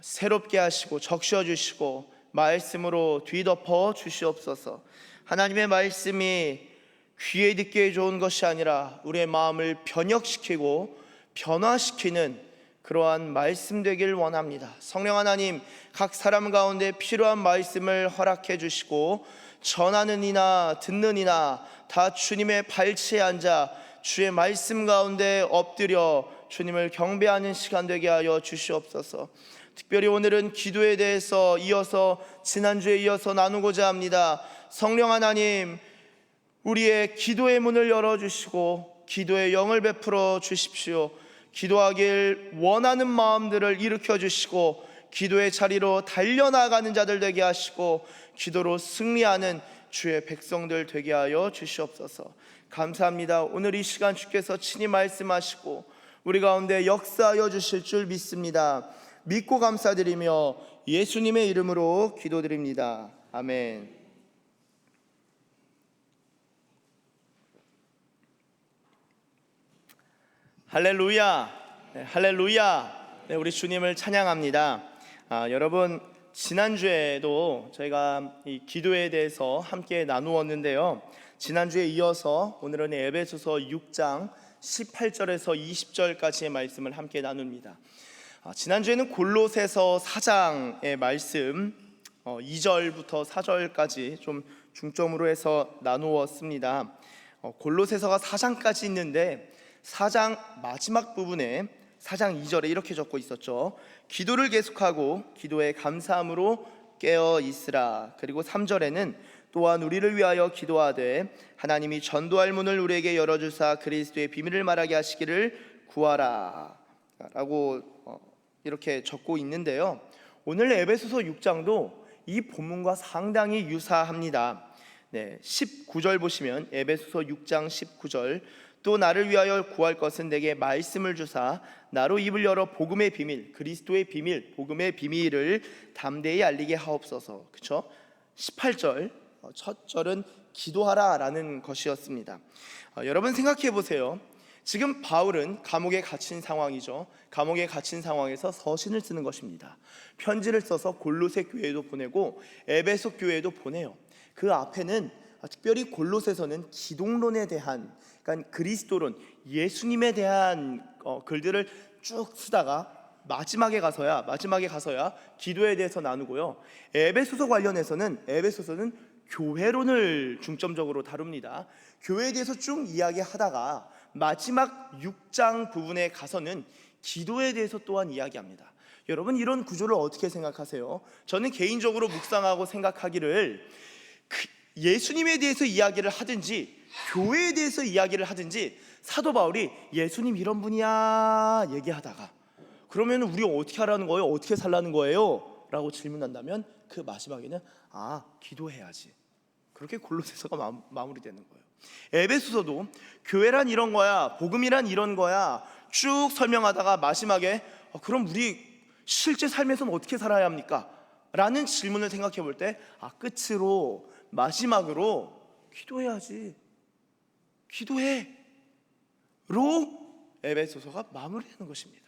새롭게 하시고 적셔 주시고 말씀으로 뒤덮어 주시옵소서. 하나님의 말씀이 귀에 듣기에 좋은 것이 아니라 우리의 마음을 변혁시키고 변화시키는 그러한 말씀 되길 원합니다. 성령 하나님, 각 사람 가운데 필요한 말씀을 허락해 주시고 전하는 이나 듣는 이나 다 주님의 발치에 앉아 주의 말씀 가운데 엎드려 주님을 경배하는 시간 되게 하여 주시옵소서. 특별히 오늘은 기도에 대해서 지난주에 이어서 나누고자 합니다. 성령 하나님, 우리의 기도의 문을 열어주시고 기도의 영을 베풀어 주십시오. 기도하길 원하는 마음들을 일으켜 주시고 기도의 자리로 달려나가는 자들 되게 하시고 기도로 승리하는 주의 백성들 되게 하여 주시옵소서. 감사합니다. 오늘 이 시간 주께서 친히 말씀하시고 우리 가운데 역사하여 주실 줄 믿습니다. 믿고 감사드리며 예수님의 이름으로 기도드립니다. 아멘. 할렐루야. 네, 할렐루야. 네, 우리 주님을 찬양합니다. 여러분, 지난주에도 저희가 이 기도에 대해서 함께 나누었는데요, 지난주에 이어서 오늘은 에베소서 6장 18절에서 20절까지의 말씀을 함께 나눕니다. 지난주에는 골로새서 4장의 말씀 2절부터 4절까지 좀 중점으로 해서 나누었습니다. 골로새서가 4장까지 있는데 4장 마지막 부분에 4장 2절에 이렇게 적고 있었죠. 기도를 계속하고 기도에 감사함으로 깨어 있으라. 그리고 3절에는 또한 우리를 위하여 기도하되 하나님이 전도할 문을 우리에게 열어주사 그리스도의 비밀을 말하게 하시기를 구하라 라고 이렇게 적고 있는데요, 오늘 에베소서 6장도 이 본문과 상당히 유사합니다. 19절 보시면 에베소서 6장 19절, 또 나를 위하여 구할 것은 내게 말씀을 주사 나로 입을 열어 복음의 비밀, 그리스도의 비밀, 복음의 비밀을 담대히 알리게 하옵소서. 그렇죠? 18절 첫 절은 기도하라 라는 것이었습니다. 여러분 생각해 보세요. 지금 바울은 감옥에 갇힌 상황이죠. 감옥에 갇힌 상황에서 서신을 쓰는 것입니다. 편지를 써서 골로새 교회에도 보내고 에베소 교회에도 보내요. 그 앞에는 특별히 골로새서는 기독론에 대한, 그러니까 그리스도론, 예수님에 대한 글들을 쭉 쓰다가 마지막에 가서야 기도에 대해서 나누고요, 에베소서 관련해서는 에베소서는 교회론을 중점적으로 다룹니다. 교회에 대해서 쭉 이야기하다가 마지막 6장 부분에 가서는 기도에 대해서 또한 이야기합니다. 여러분, 이런 구조를 어떻게 생각하세요? 저는 개인적으로 묵상하고 생각하기를 예수님에 대해서 이야기를 하든지 교회에 대해서 이야기를 하든지 사도 바울이 예수님 이런 분이야 얘기하다가 그러면 우리 어떻게 하라는 거예요? 어떻게 살라는 거예요? 라고 질문한다면 그 마지막에는 기도해야지, 그렇게 골로새서가 마무리되는 거예요. 에베소서도 교회란 이런 거야, 복음이란 이런 거야 쭉 설명하다가 마지막에 그럼 우리 실제 삶에서는 어떻게 살아야 합니까? 라는 질문을 생각해 볼 때 끝으로 마지막으로 기도해야지, 기도해 로 에베소서가 마무리되는 것입니다.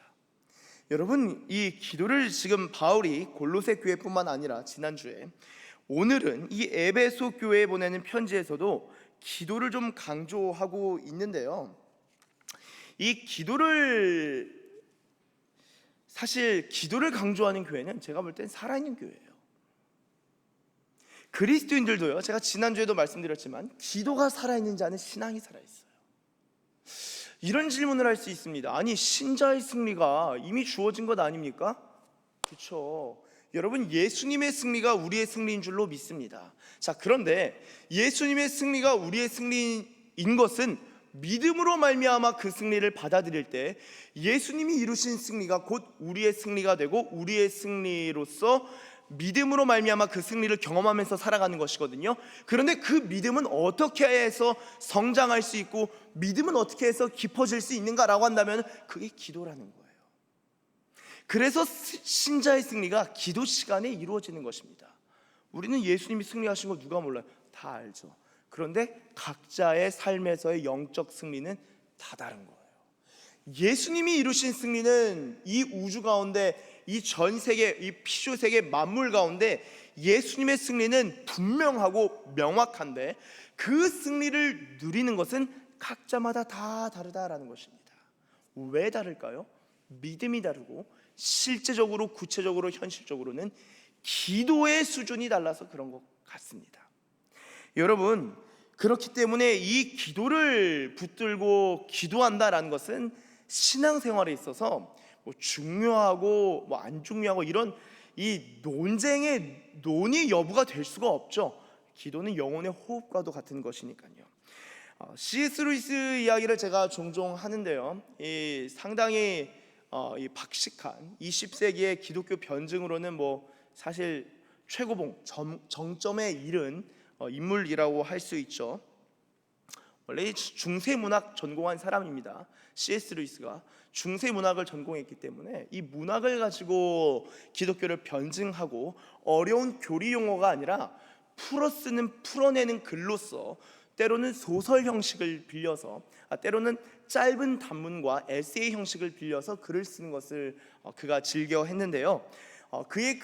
여러분, 이 기도를 지금 바울이 골로새 교회뿐만 아니라 지난주에 오늘은 이 에베소 교회에 보내는 편지에서도 기도를 좀 강조하고 있는데요, 이 기도를 사실 기도를 강조하는 교회는 제가 볼 땐 살아있는 교회예요. 그리스도인들도요, 제가 지난주에도 말씀드렸지만 기도가 살아있는 자는 신앙이 살아있어요. 이런 질문을 할 수 있습니다. 아니, 신자의 승리가 이미 주어진 것 아닙니까? 그렇죠. 여러분, 예수님의 승리가 우리의 승리인 줄로 믿습니다. 자, 그런데 예수님의 승리가 우리의 승리인 것은 믿음으로 말미암아 그 승리를 받아들일 때 예수님이 이루신 승리가 곧 우리의 승리가 되고 우리의 승리로서 믿음으로 말미암아 그 승리를 경험하면서 살아가는 것이거든요. 그런데 그 믿음은 어떻게 해서 성장할 수 있고 믿음은 어떻게 해서 깊어질 수 있는가라고 한다면 그게 기도라는 거예요. 그래서 신자의 승리가 기도 시간에 이루어지는 것입니다. 우리는 예수님이 승리하신 거 누가 몰라요? 다 알죠. 그런데 각자의 삶에서의 영적 승리는 다 다른 거예요. 예수님이 이루신 승리는 이 우주 가운데, 이 전 세계, 이 피조세계 만물 가운데 예수님의 승리는 분명하고 명확한데 그 승리를 누리는 것은 각자마다 다 다르다라는 것입니다. 왜 다를까요? 믿음이 다르고 실제적으로, 구체적으로, 현실적으로는 기도의 수준이 달라서 그런 것 같습니다. 여러분, 그렇기 때문에 이 기도를 붙들고 기도한다라는 것은 신앙생활에 있어서 뭐 중요하고 뭐 안 중요하고 이런 이 논쟁의 논의 여부가 될 수가 없죠. 기도는 영혼의 호흡과도 같은 것이니까요. C.S. 루이스 이야기를 제가 종종 하는데요. 이 상당히 이 박식한 20세기의 기독교 변증으로는 뭐 사실 최고봉 정점에 이른 인물이라고 할 수 있죠. 원래 중세문학 전공한 사람입니다. C.S. 루이스가 중세문학을 전공했기 때문에 이 문학을 가지고 기독교를 변증하고 어려운 교리 용어가 아니라 풀어내는 글로서 때로는 소설 형식을 빌려서 때로는 짧은 단문과 에세이 형식을 빌려서 글을 쓰는 것을 그가 즐겨 했는데요. 그의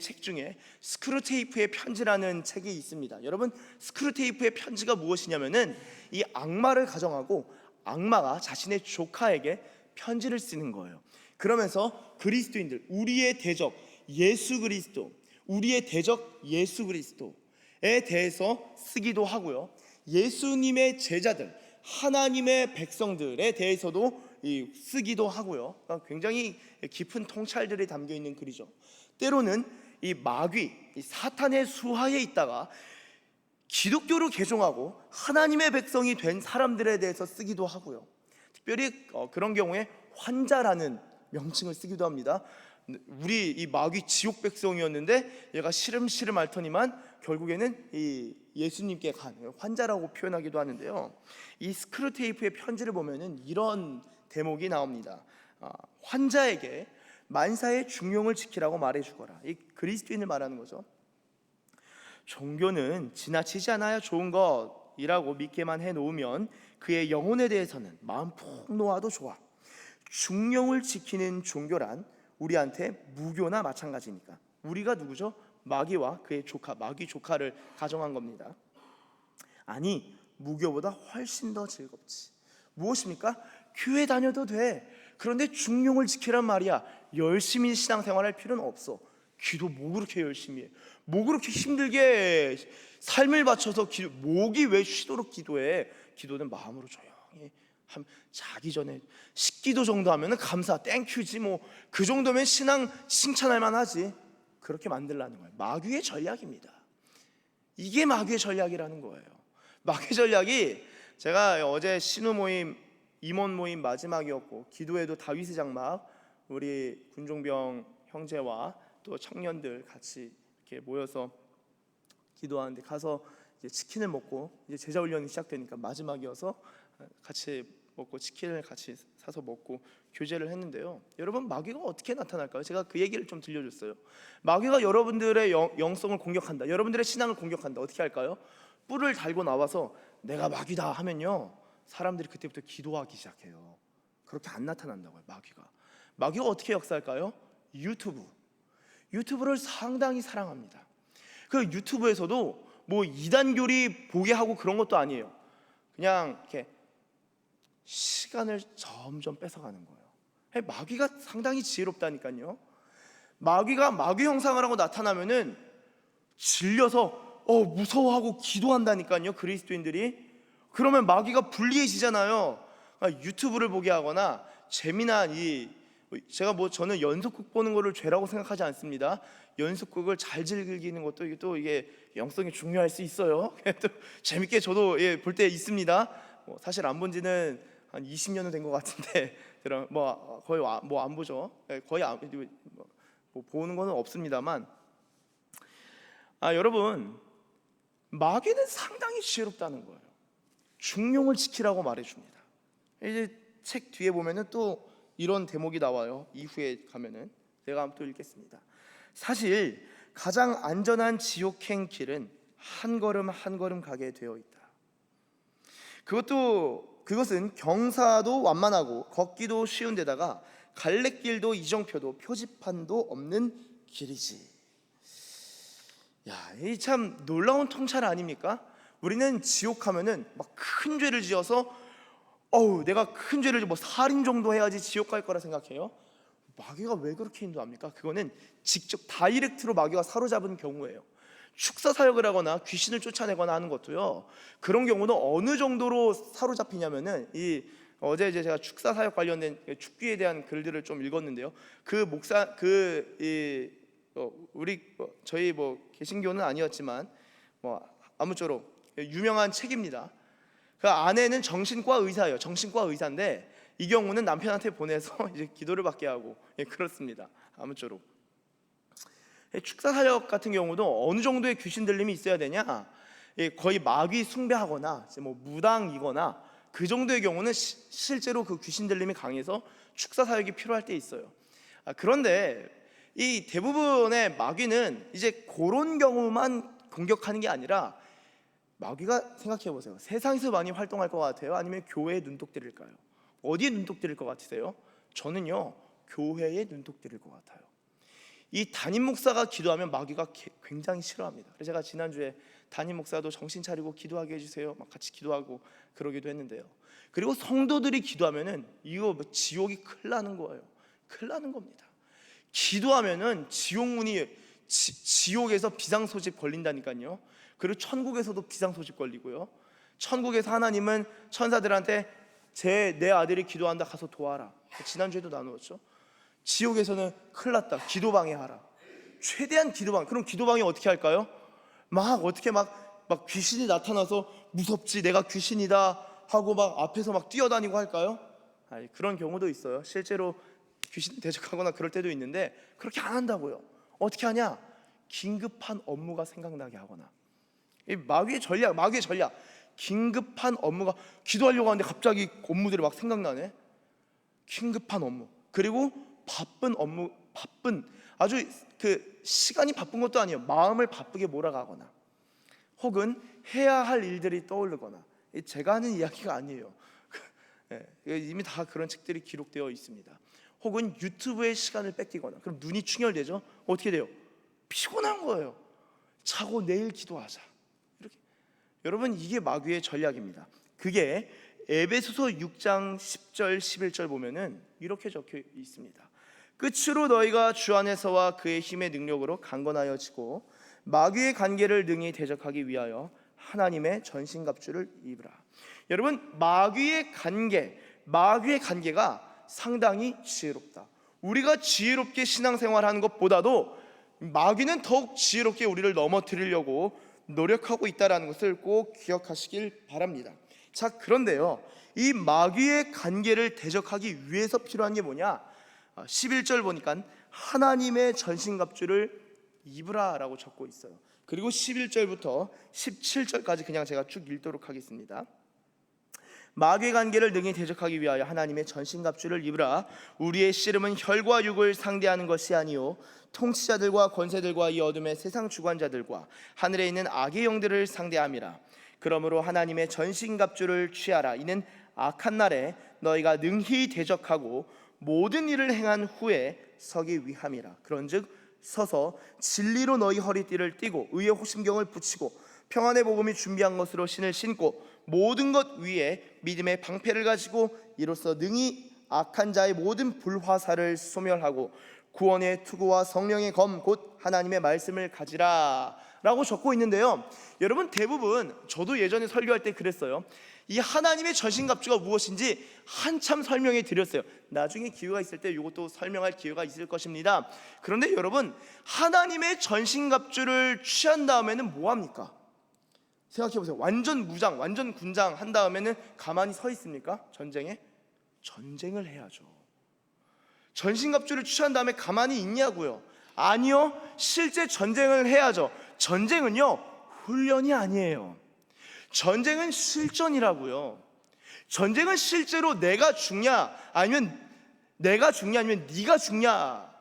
책 중에 스크루테이프의 편지라는 책이 있습니다. 여러분, 스크루테이프의 편지가 무엇이냐면은 이 악마를 가정하고 악마가 자신의 조카에게 편지를 쓰는 거예요. 그러면서 그리스도인들, 우리의 대적 예수 그리스도, 우리의 대적 예수 그리스도에 대해서 쓰기도 하고요. 예수님의 제자들, 하나님의 백성들에 대해서도 쓰기도 하고요. 굉장히 깊은 통찰들이 담겨 있는 글이죠. 때로는 이 마귀, 이 사탄의 수하에 있다가 기독교로 개종하고 하나님의 백성이 된 사람들에 대해서 쓰기도 하고요. 특별히 그런 경우에 환자라는 명칭을 쓰기도 합니다. 우리 이 마귀 지옥 백성이었는데 얘가 시름시름 앓더니만 결국에는 이 예수님께 간 환자라고 표현하기도 하는데요. 이 스크루테이프의 편지를 보면은 이런 대목이 나옵니다. 환자에게 만사의 중용을 지키라고 말해주거라. 이 그리스도인을 말하는 거죠. 종교는 지나치지 않아야 좋은 것이라고 믿게만 해놓으면 그의 영혼에 대해서는 마음 푹 놓아도 좋아. 중용을 지키는 종교란 우리한테 무교나 마찬가지니까. 우리가 누구죠? 마귀와 그의 조카, 마귀 조카를 가정한 겁니다. 아니, 무교보다 훨씬 더 즐겁지. 무엇입니까? 교회 다녀도 돼. 그런데 중용을 지키란 말이야. 열심히 신앙생활할 필요는 없어. 기도 뭐 그렇게 열심히 해? 뭐 그렇게 힘들게 삶을 바쳐서 목이 왜 쉬도록 기도해? 기도는 마음으로 조용히 자기 전에 10기도 정도 하면 감사, 땡큐지 뭐. 그 정도면 신앙 칭찬할 만하지. 그렇게 만들라는 거예요. 마귀의 전략입니다. 이게 마귀의 전략이라는 거예요. 마귀의 전략이, 제가 어제 신우 모임, 임원 모임 마지막이었고 기도회도 다윗의 장막, 우리 군종병 형제와 또 청년들 같이 이렇게 모여서 기도하는데 가서 이제 치킨을 먹고 이제 제자 훈련이 시작되니까 마지막이어서 같이 먹고 치킨을 같이 사서 먹고 교제를 했는데요. 여러분, 마귀가 어떻게 나타날까요? 제가 그 얘기를 좀 들려줬어요. 마귀가 여러분들의 영성을 공격한다, 여러분들의 신앙을 공격한다. 어떻게 할까요? 뿔을 달고 나와서 내가 마귀다 하면요, 사람들이 그때부터 기도하기 시작해요. 그렇게 안 나타난다고요. 마귀가 어떻게 역사할까요? 유튜브를 상당히 사랑합니다. 그 유튜브에서도 뭐 이단교리 보게 하고 그런 것도 아니에요. 그냥 이렇게 시간을 점점 뺏어가는 거예요. 마귀가 상당히 지혜롭다니까요. 마귀가 마귀 형상을 하고 나타나면은 질려서 무서워하고 기도한다니까요, 그리스도인들이. 그러면 마귀가 불리해지잖아요. 유튜브를 보게 하거나 재미난 저는 연속극 보는 거를 죄라고 생각하지 않습니다. 연속극을 잘 즐기는 것도 이게 영성이 중요할 수 있어요. 또 재밌게 저도 볼 때 있습니다. 사실 안 본 지는 한 20년은 된 것 같은데 거의 안 보죠. 거의 보는 거는 없습니다만, 여러분, 마귀는 상당히 지혜롭다는 거예요. 중용을 지키라고 말해줍니다. 이제 책 뒤에 보면은 또 이런 대목이 나와요. 이후에 가면은 제가 한번 또 읽겠습니다. 사실 가장 안전한 지옥행 길은 한 걸음 한 걸음 가게 되어 있다. 그것은 경사도 완만하고 걷기도 쉬운 데다가 갈래길도 이정표도 표지판도 없는 길이지. 이 참 놀라운 통찰 아닙니까? 우리는 지옥하면은 막 큰 죄를 지어서 내가 큰 죄를 살인 정도 해야지 지옥 갈 거라 생각해요. 마귀가 왜 그렇게 인도합니까? 그거는 직접 다이렉트로 마귀가 사로잡은 경우예요. 축사 사역을 하거나 귀신을 쫓아내거나 하는 것도요, 그런 경우는 어느 정도로 사로잡히냐면은 어제 제가 축사 사역 관련된 축기에 대한 글들을 좀 읽었는데요. 저희 개신교는 아니었지만 아무쪼록 유명한 책입니다. 그 아내는 정신과 의사예요. 정신과 의사인데 이 경우는 남편한테 보내서 이제 기도를 받게 하고 그렇습니다. 아무쪼록 축사 사역 같은 경우도 어느 정도의 귀신 들림이 있어야 되냐? 거의 마귀 숭배하거나 무당이거나 그 정도의 경우는 실제로 그 귀신 들림이 강해서 축사 사역이 필요할 때 있어요. 그런데 이 대부분의 마귀는 이제 그런 경우만 공격하는 게 아니라, 마귀가 생각해 보세요. 세상에서 많이 활동할 것 같아요? 아니면 교회에 눈독 들일까요? 어디에 눈독 들일 것 같으세요? 저는요, 교회에 눈독 들일 것 같아요. 이 담임 목사가 기도하면 마귀가 굉장히 싫어합니다. 그래서 제가 지난주에 담임 목사도 정신 차리고 기도하게 해주세요, 막 같이 기도하고 그러기도 했는데요. 그리고 성도들이 기도하면은 이거 지옥이 큰일 나는 거예요. 큰일 나는 겁니다. 기도하면은 지옥에서 비상소집 걸린다니까요. 그리고 천국에서도 비상소집 걸리고요. 천국에서 하나님은 천사들한테 내 아들이 기도한다, 가서 도와라. 지난주에도 나누었죠. 지옥에서는 큰일 났다, 기도방해 하라. 최대한 기도방. 그럼 기도방에 어떻게 할까요? 어떻게 귀신이 나타나서 무섭지, 내가 귀신이다 하고 앞에서 뛰어다니고 할까요? 그런 경우도 있어요. 실제로 귀신 대적하거나 그럴 때도 있는데 그렇게 안 한다고요. 어떻게 하냐? 긴급한 업무가 생각나게 하거나. 이 마귀의 전략. 긴급한 업무가, 기도하려고 하는데 갑자기 업무들이 생각나네. 긴급한 업무. 그리고 바쁜 업무. 아주 시간이 바쁜 것도 아니에요. 마음을 바쁘게 몰아가거나, 혹은 해야 할 일들이 떠오르거나. 제가 하는 이야기가 아니에요. 이미 다 그런 책들이 기록되어 있습니다. 혹은 유튜브에 시간을 뺏기거나, 그럼 눈이 충혈되죠. 어떻게 돼요? 피곤한 거예요. 자고 내일 기도하자. 이렇게. 여러분, 이게 마귀의 전략입니다. 그게 에베소서 6장 10절 11절 보면은 이렇게 적혀 있습니다. 끝으로 너희가 주 안에서와 그의 힘의 능력으로 강건하여지고 마귀의 관계를 능히 대적하기 위하여 하나님의 전신갑주를 입으라. 여러분, 마귀의 관계가 상당히 지혜롭다. 우리가 지혜롭게 신앙생활하는 것보다도 마귀는 더욱 지혜롭게 우리를 넘어뜨리려고 노력하고 있다는 것을 꼭 기억하시길 바랍니다. 자, 그런데요, 이 마귀의 관계를 대적하기 위해서 필요한 게 뭐냐? 11절 보니까 하나님의 전신갑주를 입으라 라고 적고 있어요. 그리고 11절부터 17절까지 그냥 제가 쭉 읽도록 하겠습니다. 마귀의 관계를 능히 대적하기 위하여 하나님의 전신갑주를 입으라. 우리의 씨름은 혈과 육을 상대하는 것이 아니요 통치자들과 권세들과 이 어둠의 세상 주관자들과 하늘에 있는 악의 영들을 상대함이라. 그러므로 하나님의 전신갑주를 취하라. 이는 악한 날에 너희가 능히 대적하고 모든 일을 행한 후에 서기 위함이라. 그런즉 서서 진리로 너희 허리띠를 띠고 의의 호심경을 붙이고 평안의 복음이 준비한 것으로 신을 신고 모든 것 위에 믿음의 방패를 가지고 이로써 능히 악한 자의 모든 불화살을 소멸하고 구원의 투구와 성령의 검 곧 하나님의 말씀을 가지라 라고 적고 있는데요, 여러분 대부분 저도 예전에 설교할 때 그랬어요. 이 하나님의 전신갑주가 무엇인지 한참 설명해 드렸어요. 나중에 기회가 있을 때 이것도 설명할 기회가 있을 것입니다. 그런데 여러분, 하나님의 전신갑주를 취한 다음에는 뭐합니까? 생각해 보세요. 완전 무장, 완전 군장 한 다음에는 가만히 서 있습니까? 전쟁을 해야죠. 전신갑주를 취한 다음에 가만히 있냐고요? 아니요, 실제 전쟁을 해야죠. 전쟁은요, 훈련이 아니에요. 전쟁은 실전이라고요. 전쟁은 실제로 내가 죽냐 아니면 네가 죽냐,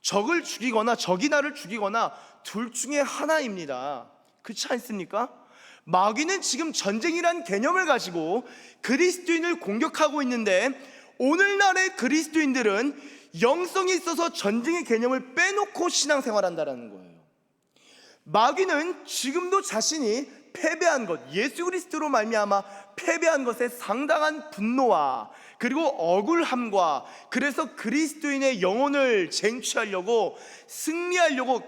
적을 죽이거나 적이 나를 죽이거나 둘 중에 하나입니다. 그렇지 않습니까? 마귀는 지금 전쟁이란 개념을 가지고 그리스도인을 공격하고 있는데, 오늘날의 그리스도인들은 영성이 있어서 전쟁의 개념을 빼놓고 신앙생활한다는 거예요. 마귀는 지금도 자신이 패배한 것, 예수 그리스도로 말미암아 패배한 것에 상당한 분노와 그리고 억울함과, 그래서 그리스도인의 영혼을 쟁취하려고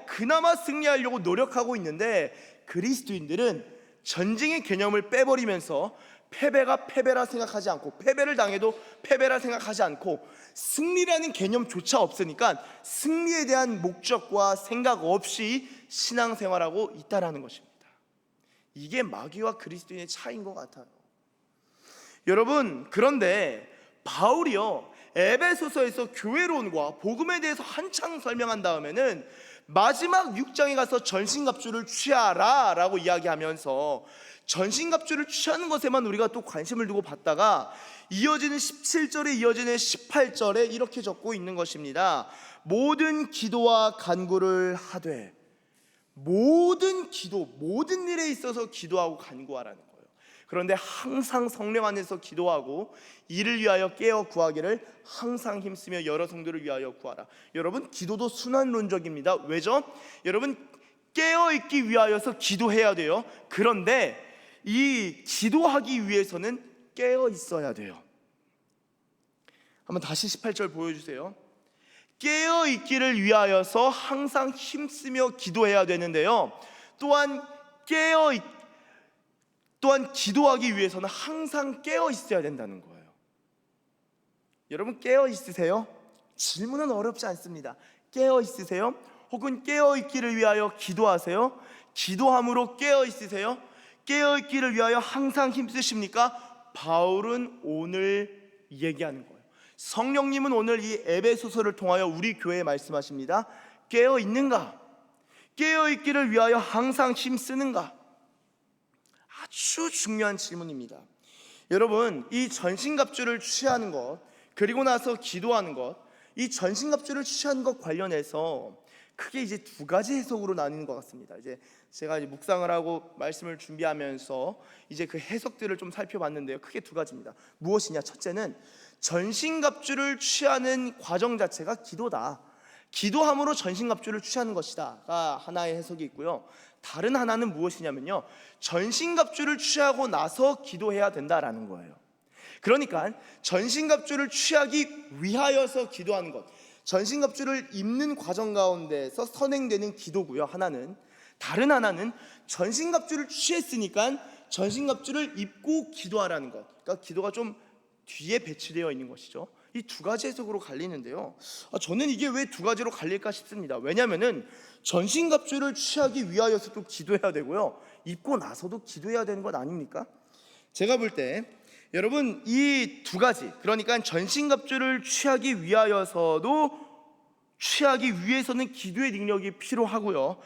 그나마 승리하려고 노력하고 있는데, 그리스도인들은 전쟁의 개념을 빼버리면서 패배가 패배라 생각하지 않고, 패배를 당해도 패배라 생각하지 않고, 승리라는 개념조차 없으니까 승리에 대한 목적과 생각 없이 신앙생활하고 있다라는 것입니다. 이게 마귀와 그리스도인의 차이인 것 같아요. 여러분, 그런데 바울이요, 에베소서에서 교회론과 복음에 대해서 한창 설명한 다음에는 마지막 6장에 가서 전신갑주를 취하라 라고 이야기하면서 전신갑주를 취하는 것에만 우리가 또 관심을 두고 봤다가 이어지는 17절에 이어지는 18절에 이렇게 적고 있는 것입니다. 모든 기도와 간구를 하되, 모든 기도, 모든 일에 있어서 기도하고 간구하라는 거예요. 그런데 항상 성령 안에서 기도하고 이를 위하여 깨어 구하기를 항상 힘쓰며 여러 성도를 위하여 구하라. 여러분, 기도도 순환론적입니다. 왜죠? 여러분, 깨어있기 위하여서 기도해야 돼요. 그런데 이 기도하기 위해서는 깨어 있어야 돼요. 한번 다시 18절 보여주세요. 깨어 있기를 위하여서 항상 힘쓰며 기도해야 되는데요, 또한 기도하기 위해서는 항상 깨어 있어야 된다는 거예요. 여러분, 깨어 있으세요? 질문은 어렵지 않습니다. 깨어 있으세요? 혹은 깨어 있기를 위하여 기도하세요? 기도함으로 깨어 있으세요? 깨어 있기를 위하여 항상 힘쓰십니까? 바울은 오늘 얘기하는 거예요. 성령님은 오늘 이 에베소서를 통하여 우리 교회에 말씀하십니다. 깨어 있는가? 깨어 있기를 위하여 항상 힘쓰는가? 아주 중요한 질문입니다. 여러분, 이 전신갑주를 취하는 것, 그리고 나서 기도하는 것, 이 전신갑주를 취하는 것 관련해서 크게 이제 두 가지 해석으로 나뉘는 것 같습니다. 이제 제가 묵상을 하고 말씀을 준비하면서 이제 그 해석들을 좀 살펴봤는데요, 크게 두 가지입니다. 무엇이냐? 첫째는 전신갑주를 취하는 과정 자체가 기도다. 기도함으로 전신갑주를 취하는 것이다가 하나의 해석이 있고요, 다른 하나는 무엇이냐면요, 전신갑주를 취하고 나서 기도해야 된다라는 거예요. 그러니까 전신갑주를 취하기 위하여서 기도하는 것, 전신갑주를 입는 과정 가운데서 선행되는 기도고요, 하나는. 다른 하나는 전신갑주를 취했으니까 전신갑주를 입고 기도하라는 것, 그러니까 기도가 좀 뒤에 배치되어 있는 것이죠. 이 두 가지 해석으로 갈리는데요, 저는 이게 왜 두 가지로 갈릴까 싶습니다. 왜냐하면 전신갑주를 취하기 위하여서도 기도해야 되고요, 입고 나서도 기도해야 되는 것 아닙니까? 제가 볼 때 여러분, 이 두 가지, 그러니까 전신갑주를 취하기 위해서는 기도의 능력이 필요하고요,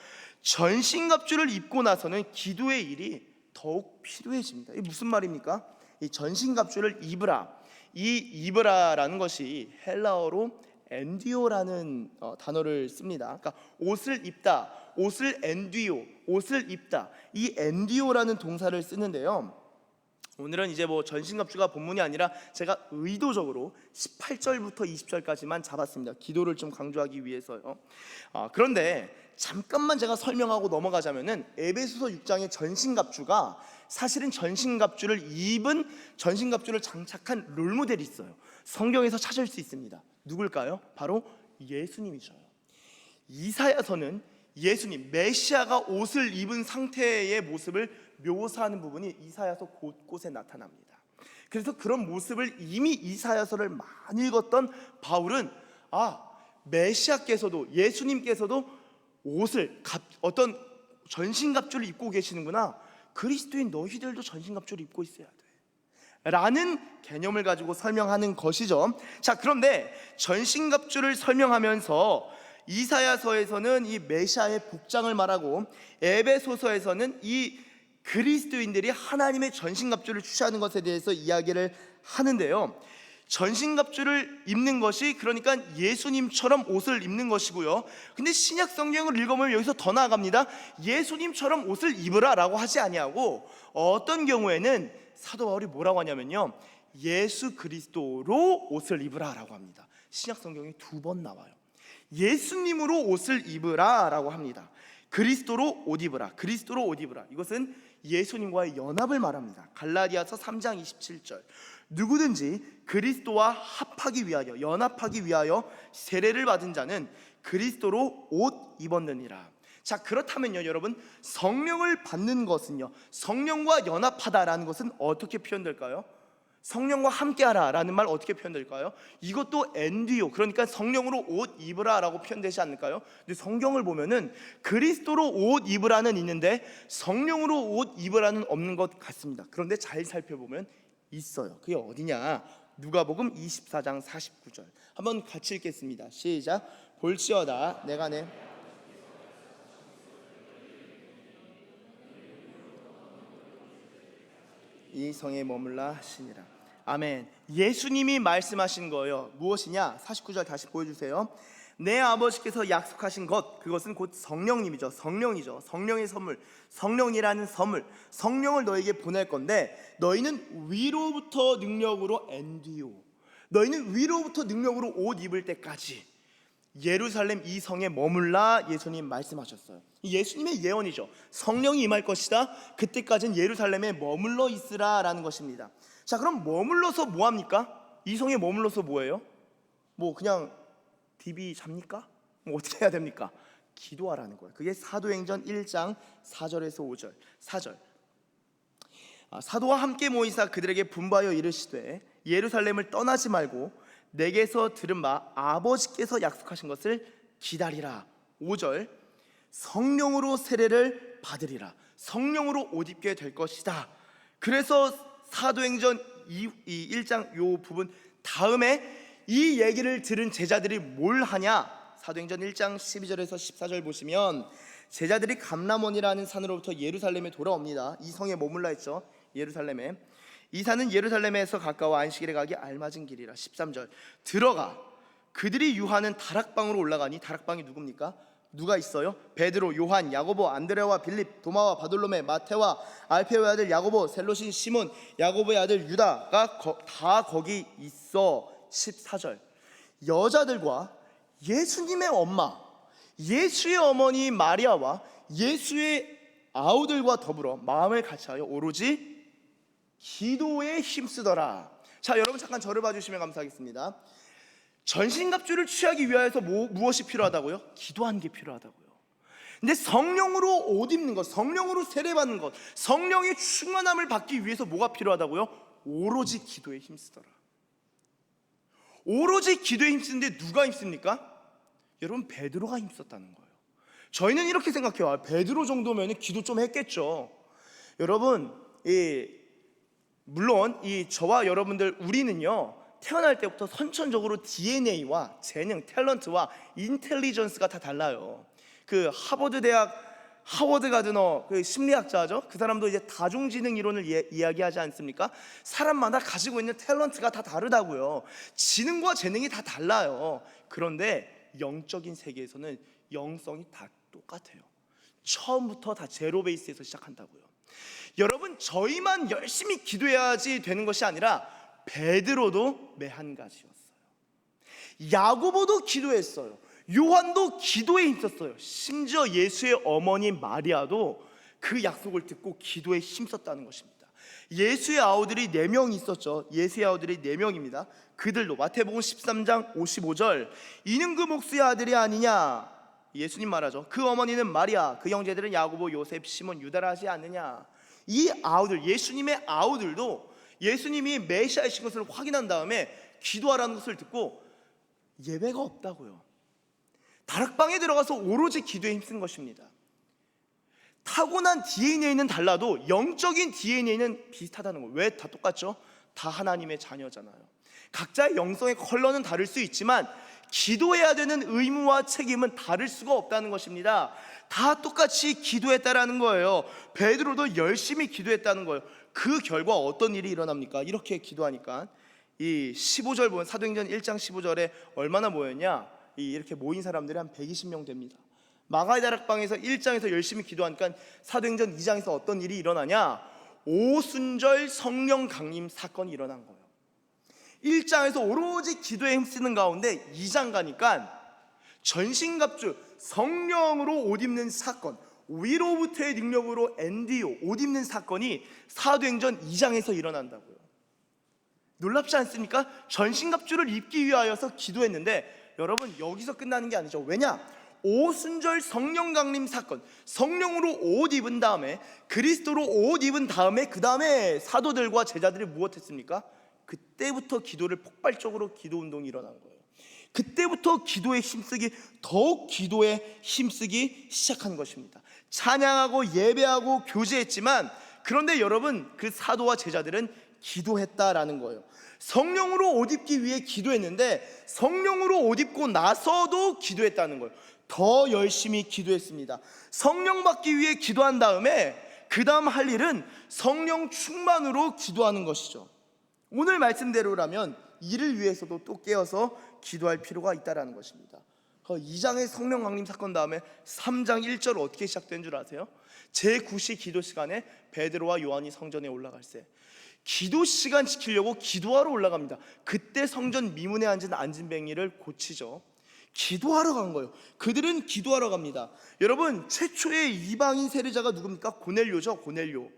전신갑주를 입고 나서는 기도의 일이 더욱 필요해집니다. 이게 무슨 말입니까? 이 전신갑주를 입으라, 이 입으라라는 것이 헬라어로 엔디오라는 단어를 씁니다. 그러니까 옷을 입다, 옷을 엔디오, 옷을 입다, 이 엔디오라는 동사를 쓰는데요, 오늘은 이제 전신갑주가 본문이 아니라 제가 의도적으로 18절부터 20절까지만 잡았습니다. 기도를 좀 강조하기 위해서요. 그런데 잠깐만 제가 설명하고 넘어가자면은 에베소서 6장의 전신갑주가 사실은 전신갑주를 장착한 롤모델이 있어요. 성경에서 찾을 수 있습니다. 누굴까요? 바로 예수님이셔요. 이사야서는 예수님 메시아가 옷을 입은 상태의 모습을 묘사하는 부분이 이사야서 곳곳에 나타납니다. 그래서 그런 모습을 이미 이사야서를 많이 읽었던 바울은 메시아께서도 예수님께서도 옷을 어떤 전신갑주를 입고 계시는구나. 그리스도인 너희들도 전신갑주를 입고 있어야 돼 라는 개념을 가지고 설명하는 것이죠. 자, 그런데 전신갑주를 설명하면서 이사야서에서는 이 메시아의 복장을 말하고 에베소서에서는 이 그리스도인들이 하나님의 전신갑주를 취하는 것에 대해서 이야기를 하는데요. 전신갑주를 입는 것이 그러니까 예수님처럼 옷을 입는 것이고요. 근데 신약 성경을 읽어보면 여기서 더 나아갑니다. 예수님처럼 옷을 입으라 라고 하지 아니하고 어떤 경우에는 사도 바울이 뭐라고 하냐면요, 예수 그리스도로 옷을 입으라 라고 합니다. 신약 성경이 2번 나와요. 예수님으로 옷을 입으라 라고 합니다. 그리스도로 옷 입으라, 그리스도로 옷 입으라. 이것은 예수님과의 연합을 말합니다. 갈라디아서 3장 27절, 누구든지 그리스도와 합하기 위하여, 연합하기 위하여 세례를 받은 자는 그리스도로 옷 입었느니라. 자, 그렇다면요 여러분, 성령을 받는 것은요, 성령과 연합하다라는 것은 어떻게 표현될까요? 성령과 함께하라 라는 말 어떻게 표현될까요? 이것도 엔디오, 그러니까 성령으로 옷 입으라 라고 표현되지 않을까요? 근데 성경을 보면은 그리스도로 옷 입으라는 있는데 성령으로 옷 입으라는 없는 것 같습니다. 그런데 잘 살펴보면 있어요. 그게 어디냐? 누가복음 24장 49절 한번 같이 읽겠습니다. 시작. 볼지어다 내가 내 이 성에 머물라 하시니라. 아멘. 예수님이 말씀하신 거예요. 무엇이냐? 49절 다시 보여주세요. 내 아버지께서 약속하신 것, 그것은 곧 성령님이죠. 성령이죠. 성령의 선물, 성령이라는 선물, 성령을 너에게 보낼 건데 너희는 위로부터 능력으로 엔디오, 너희는 위로부터 능력으로 옷 입을 때까지 예루살렘 이 성에 머물라 예수님 말씀하셨어요. 예수님의 예언이죠. 성령이 임할 것이다. 그때까지는 예루살렘에 머물러 있으라라는 것입니다. 자, 그럼 머물러서 뭐 합니까? 이 성에 머물러서 뭐예요? 뭐 그냥 TV 잡니까? 뭐 어떻게 해야 됩니까? 기도하라는 거예요. 그게 사도행전 1장 4절에서 5절 4절. 사도와 함께 모이사 그들에게 분부하여 이르시되 예루살렘을 떠나지 말고 내게서 들은 바 아버지께서 약속하신 것을 기다리라. 5절. 성령으로 세례를 받으리라. 성령으로 옷 입게 될 것이다. 그래서 사도행전 1장 요 부분 다음에 이 얘기를 들은 제자들이 뭘 하냐? 사도행전 1장 12절에서 14절 보시면 제자들이 감람원이라는 산으로부터 예루살렘에 돌아옵니다. 이 성에 머물라 했죠. 예루살렘에. 이 산은 예루살렘에서 가까워 안식일에 가기 알맞은 길이라. 13절. 들어가 그들이 유하는 다락방으로 올라가니, 다락방이 누굽니까? 누가 있어요? 베드로, 요한, 야고보, 안드레와 빌립, 도마와 바돌로메, 마테와 알페오의 아들 야고보, 셀로신 시몬, 야고보의 아들 유다가 다 거기 있어. 14절. 여자들과 예수님의 엄마, 예수의 어머니 마리아와 예수의 아우들과 더불어 마음을 같이하여 오로지 기도에 힘쓰더라. 자, 여러분 잠깐 저를 봐주시면 감사하겠습니다. 전신갑주를 취하기 위하여서 무엇이 필요하다고요? 기도하는 게 필요하다고요. 근데 성령으로 옷 입는 것, 성령으로 세례받는 것, 성령의 충만함을 받기 위해서 뭐가 필요하다고요? 오로지 기도에 힘쓰더라. 오로지 기도에 힘쓰는데 누가 힘씁니까? 여러분, 베드로가 힘썼다는 거예요. 저희는 이렇게 생각해요. 베드로 정도면 기도 좀 했겠죠. 여러분, 물론 저와 여러분들 우리는요, 태어날 때부터 선천적으로 DNA와 재능, 탤런트와 인텔리전스가 다 달라요. 그 하버드 대학 하워드 가드너 그 심리학자죠. 그 사람도 이제 다중지능 이론을 이야기하지 않습니까? 사람마다 가지고 있는 탤런트가 다 다르다고요. 지능과 재능이 다 달라요. 그런데 영적인 세계에서는 영성이 다 똑같아요. 처음부터 다 제로 베이스에서 시작한다고요. 여러분, 저희만 열심히 기도해야지 되는 것이 아니라 베드로도 매한가지였어요. 야고보도 기도했어요. 요한도 기도에 힘썼어요. 심지어 예수의 어머니 마리아도 그 약속을 듣고 기도에 힘썼다는 것입니다. 예수의 아우들이 4명 있었죠. 예수의 아우들이 4명입니다. 그들도 마태복음 13장 55절, 이는 그 목수의 아들이 아니냐, 예수님 말하죠. 그 어머니는 마리아, 그 형제들은 야고보, 요셉, 시몬, 유다라 하지 않느냐. 이 아우들, 예수님의 아우들도 예수님이 메시아이신 것을 확인한 다음에 기도하라는 것을 듣고 예배가 없다고요. 다락방에 들어가서 오로지 기도에 힘쓴 것입니다. 타고난 DNA는 달라도 영적인 DNA는 비슷하다는 거예요. 왜 다 똑같죠? 다 하나님의 자녀잖아요. 각자의 영성의 컬러는 다를 수 있지만 기도해야 되는 의무와 책임은 다를 수가 없다는 것입니다. 다 똑같이 기도했다라는 거예요. 베드로도 열심히 기도했다는 거예요. 그 결과 어떤 일이 일어납니까? 이렇게 기도하니까 이 15절 보면 사도행전 1장 15절에 얼마나 모였냐? 이렇게 모인 사람들이 한 120명 됩니다. 마가의 다락방에서 1장에서 열심히 기도하니까 사도행전 2장에서 어떤 일이 일어나냐? 오순절 성령 강림 사건이 일어난 거예요. 1장에서 오로지 기도에 힘쓰는 가운데 2장 가니까 전신갑주, 성령으로 옷 입는 사건, 위로부터의 능력으로 엔디오, 옷 입는 사건이 사도행전 2장에서 일어난다고요. 놀랍지 않습니까? 전신갑주를 입기 위하여서 기도했는데 여러분, 여기서 끝나는 게 아니죠. 왜냐? 오순절 성령 강림 사건, 성령으로 옷 입은 다음에, 그리스도로 옷 입은 다음에, 그 다음에 사도들과 제자들이 무엇했습니까? 그때부터 기도를 폭발적으로 기도 운동이 일어난 거예요. 그때부터 기도에 힘쓰기, 더욱 기도에 힘쓰기 시작한 것입니다. 찬양하고 예배하고 교제했지만, 그런데 여러분, 그 사도와 제자들은 기도했다라는 거예요. 성령으로 옷 입기 위해 기도했는데 성령으로 옷 입고 나서도 기도했다는 거예요. 더 열심히 기도했습니다. 성령 받기 위해 기도한 다음에 그 다음 할 일은 성령 충만으로 기도하는 것이죠. 오늘 말씀대로라면 이를 위해서도 또 깨어서 기도할 필요가 있다는 것입니다. 2장의 성령 강림 사건 다음에 3장 1절 어떻게 시작된 줄 아세요? 제9시 기도 시간에 베드로와 요한이 성전에 올라갈세, 기도 시간 지키려고 기도하러 올라갑니다. 그때 성전 미문에 앉은 안진뱅이를 고치죠. 기도하러 간 거예요. 그들은 기도하러 갑니다. 여러분, 최초의 이방인 세례자가 누굽니까? 고넬료죠. 고넬료,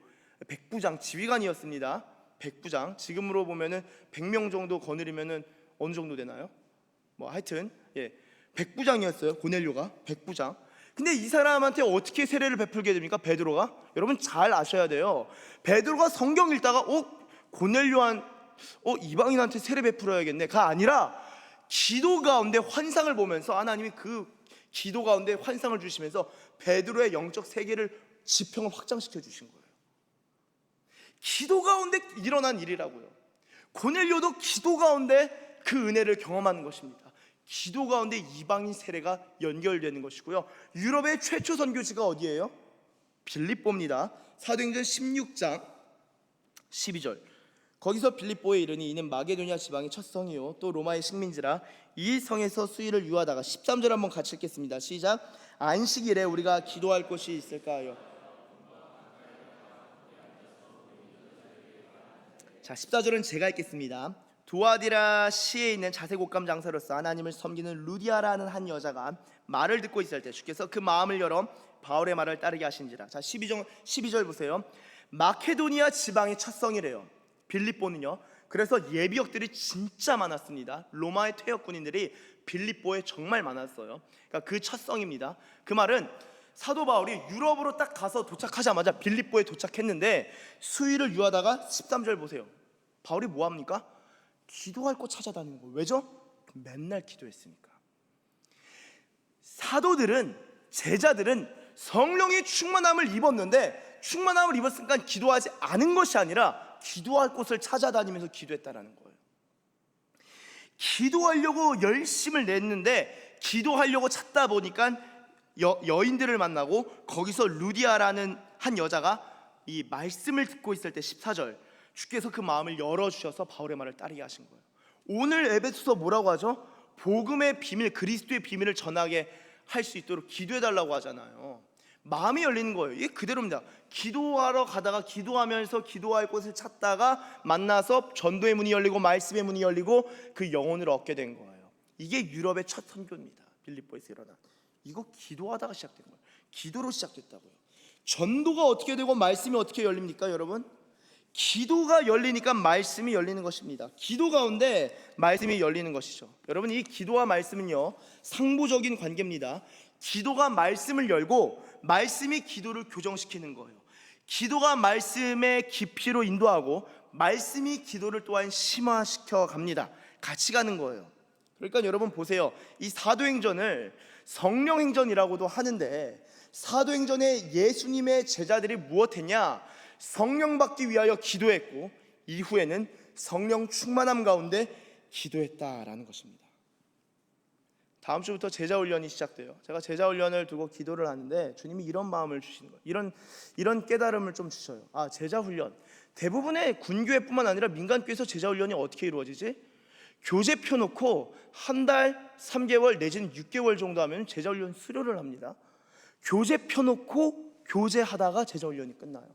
백부장, 지휘관이었습니다. 백부장, 지금으로 보면은 100명 정도 거느리면은 어느 정도 되나요? 하여튼 백부장이었어요. 고넬료가 백부장. 근데 이 사람한테 어떻게 세례를 베풀게 됩니까? 베드로가. 여러분 잘 아셔야 돼요. 베드로가 성경 읽다가 고넬료한 이방인한테 세례 베풀어야겠네가 아니라 기도 가운데 환상을 보면서 하나님이 그 기도 가운데 환상을 주시면서 베드로의 영적 세계를 지평을 확장시켜 주신 거예요. 기도 가운데 일어난 일이라고요. 고넬료도 기도 가운데 그 은혜를 경험하는 것입니다. 기도 가운데 이방인 세례가 연결되는 것이고요. 유럽의 최초 선교지가 어디예요? 빌립보입니다. 사도행전 16장 12절, 거기서 빌립보에 이르니 이는 마게도냐 지방의 첫 성이요 또 로마의 식민지라 이 성에서 수일을 유하다가 13절 한번 같이 읽겠습니다. 시작. 안식일에 우리가 기도할 곳이 있을까요? 자, 14절은 제가 읽겠습니다. 두아디라 시에 있는 자색옷감 장사로서 하나님을 섬기는 루디아라는 한 여자가 말을 듣고 있을 때 주께서 그 마음을 열어 바울의 말을 따르게 하신지라. 자, 12절 보세요. 마케도니아 지방의 첫 성이래요, 빌립보는요. 그래서 예비역들이 진짜 많았습니다. 로마의 퇴역 군인들이 빌립보에 정말 많았어요. 그러니까 그 첫 성입니다. 그 말은 사도 바울이 유럽으로 딱 가서 도착하자마자 빌립보에 도착했는데 수일을 유하다가 13절 보세요. 바울이 뭐합니까? 기도할 곳 찾아다니는 거예요. 왜죠? 맨날 기도했으니까. 사도들은, 제자들은 성령의 충만함을 입었는데 충만함을 입었으니까 기도하지 않은 것이 아니라 기도할 곳을 찾아다니면서 기도했다라는 거예요. 기도하려고 열심을 냈는데 기도하려고 찾다 보니까 여인들을 만나고 거기서 루디아라는 한 여자가 이 말씀을 듣고 있을 때 14절, 주께서 그 마음을 열어주셔서 바울의 말을 따르게 하신 거예요. 오늘 에베소서 뭐라고 하죠? 복음의 비밀, 그리스도의 비밀을 전하게 할 수 있도록 기도해달라고 하잖아요. 마음이 열리는 거예요. 이게 그대로입니다. 기도하러 가다가 기도하면서 기도할 곳을 찾다가 만나서 전도의 문이 열리고 말씀의 문이 열리고 그 영혼을 얻게 된 거예요. 이게 유럽의 첫 선교입니다. 빌립보에서 일어난 이거 기도하다가 시작된 거예요. 기도로 시작됐다고요. 전도가 어떻게 되고 말씀이 어떻게 열립니까, 여러분? 기도가 열리니까 말씀이 열리는 것입니다. 기도 가운데 말씀이 열리는 것이죠. 여러분, 이 기도와 말씀은요, 상부적인 관계입니다. 기도가 말씀을 열고 말씀이 기도를 교정시키는 거예요. 기도가 말씀의 깊이로 인도하고 말씀이 기도를 또한 심화시켜 갑니다. 같이 가는 거예요. 그러니까 여러분 보세요. 이 사도행전을 성령행전이라고도 하는데, 사도행전에 예수님의 제자들이 무엇했냐? 성령 받기 위하여 기도했고 이후에는 성령 충만함 가운데 기도했다라는 것입니다. 다음 주부터 제자훈련이 시작돼요. 제가 제자훈련을 두고 기도를 하는데 주님이 이런 마음을 주시는 거예요. 이런 깨달음을 좀 주셔요. 제자훈련, 대부분의 군교회뿐만 아니라 민간교회에서 제자훈련이 어떻게 이루어지지? 교재 펴놓고 한 달, 3개월 내지는 6개월 정도 하면 제자훈련 수료를 합니다. 교재 펴놓고 교재하다가 제자훈련이 끝나요.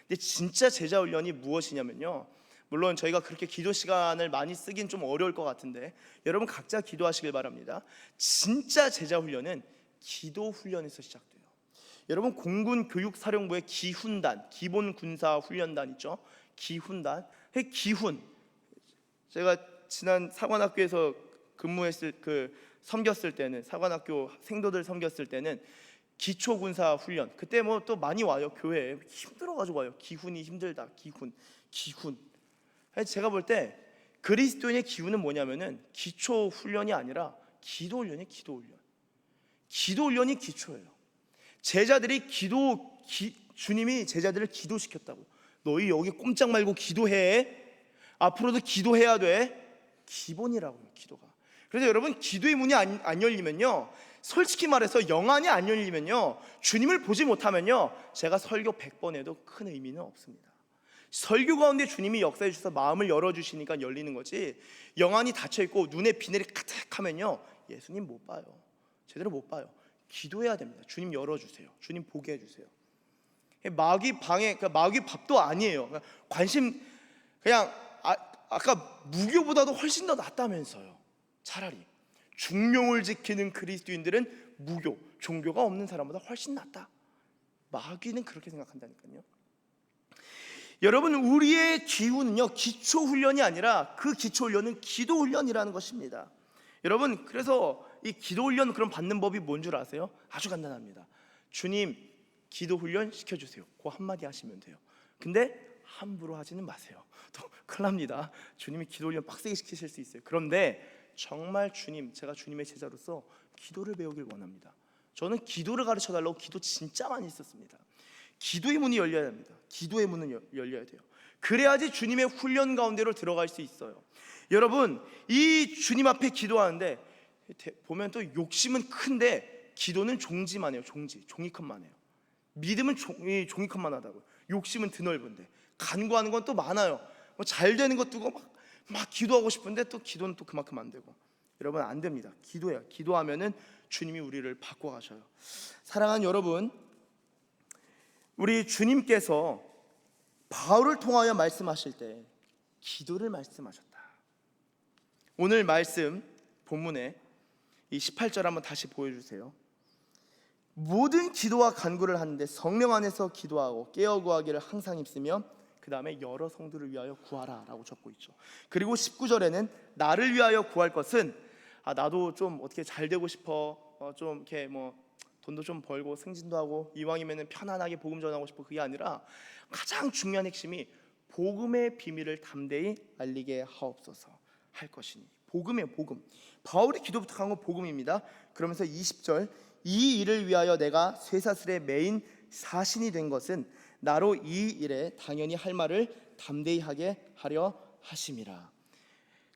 근데 진짜 제자훈련이 무엇이냐면요, 물론 저희가 그렇게 기도 시간을 많이 쓰긴 좀 어려울 것 같은데 여러분 각자 기도하시길 바랍니다. 진짜 제자훈련은 기도훈련에서 시작돼요. 여러분, 공군교육사령부의 기훈단, 기본군사훈련단 있죠? 기훈단, 기훈, 제가 지난 사관학교에서 섬겼을 때는, 사관학교 생도들 섬겼을 때는 기초군사훈련, 그때 뭐 또 많이 와요. 교회에 힘들어가지고 와요. 기훈이 힘들다. 기훈. 제가 볼 때 그리스도인의 기훈은 뭐냐면은 기초훈련이 아니라 기도훈련이 기도훈련이 기초예요. 제자들이 주님이 제자들을 기도시켰다고. 너희 여기 꼼짝 말고 기도해. 앞으로도 기도해야 돼. 기본이라고요, 기도가. 그래서 여러분, 기도의 문이 안 열리면요, 솔직히 말해서 영안이 안 열리면요, 주님을 보지 못하면요, 제가 설교 100번 해도 큰 의미는 없습니다. 설교 가운데 주님이 역사해 주셔서 마음을 열어주시니까 열리는 거지, 영안이 닫혀있고 눈에 비늘이 가득하면요, 예수님 못 봐요. 제대로 못 봐요. 기도해야 됩니다. 주님 열어주세요. 주님 보게 해주세요. 마귀 밥도 아니에요. 관심, 그냥 아까 무교보다도 훨씬 더 낫다면서요. 차라리 중용을 지키는 그리스도인들은 무교, 종교가 없는 사람보다 훨씬 낫다. 마귀는 그렇게 생각한다니까요. 여러분, 우리의 기후는요, 기초훈련이 아니라 그 기초훈련은 기도훈련이라는 것입니다. 여러분, 그래서 이 기도훈련 그럼 받는 법이 뭔 줄 아세요? 아주 간단합니다. 주님, 기도훈련 시켜주세요. 그 한마디 하시면 돼요. 근데 함부로 하지는 마세요. 또 큰일 납니다. 주님이 기도훈련 빡세게 시키실 수 있어요. 그런데 정말 제가 주님의 제자로서 기도를 배우길 원합니다. 저는 기도를 가르쳐달라고 기도 진짜 많이 했었습니다. 기도의 문이 열려야 합니다. 기도의 문은 열려야 돼요. 그래야지 주님의 훈련 가운데로 들어갈 수 있어요. 여러분, 이 주님 앞에 기도하는데 보면 또 욕심은 큰데 기도는 종지만 해요. 종이컵만 해요. 믿음은 종이컵만 하다고요. 욕심은 드넓은데 간구하는 건 또 많아요. 뭐 잘 되는 것도 막 기도하고 싶은데 또 기도는 또 그만큼 안 되고. 여러분, 안 됩니다. 기도하면은 주님이 우리를 바꿔가셔요. 사랑하는 여러분, 우리 주님께서 바울을 통하여 말씀하실 때 기도를 말씀하셨다. 오늘 말씀 본문에 이 18절 한번 다시 보여주세요. 모든 기도와 간구를 하는데 성령 안에서 기도하고 깨어 구하기를 항상 힘쓰며 그 다음에 여러 성도를 위하여 구하라 라고 적고 있죠. 그리고 19절에는 나를 위하여 구할 것은 나도 좀 어떻게 잘 되고 싶어, 좀 이렇게 뭐 돈도 좀 벌고 승진도 하고 이왕이면 편안하게 복음 전하고 싶어, 그게 아니라 가장 중요한 핵심이 복음의 비밀을 담대히 알리게 하옵소서 할 것이니. 복음이에요. 복음. 바울이 기도 부탁한 건 복음입니다. 그러면서 20절, 이 일을 위하여 내가 쇠사슬의 메인 사신이 된 것은 나로 이 일에 당연히 할 말을 담대히 하게 하려 하심이라.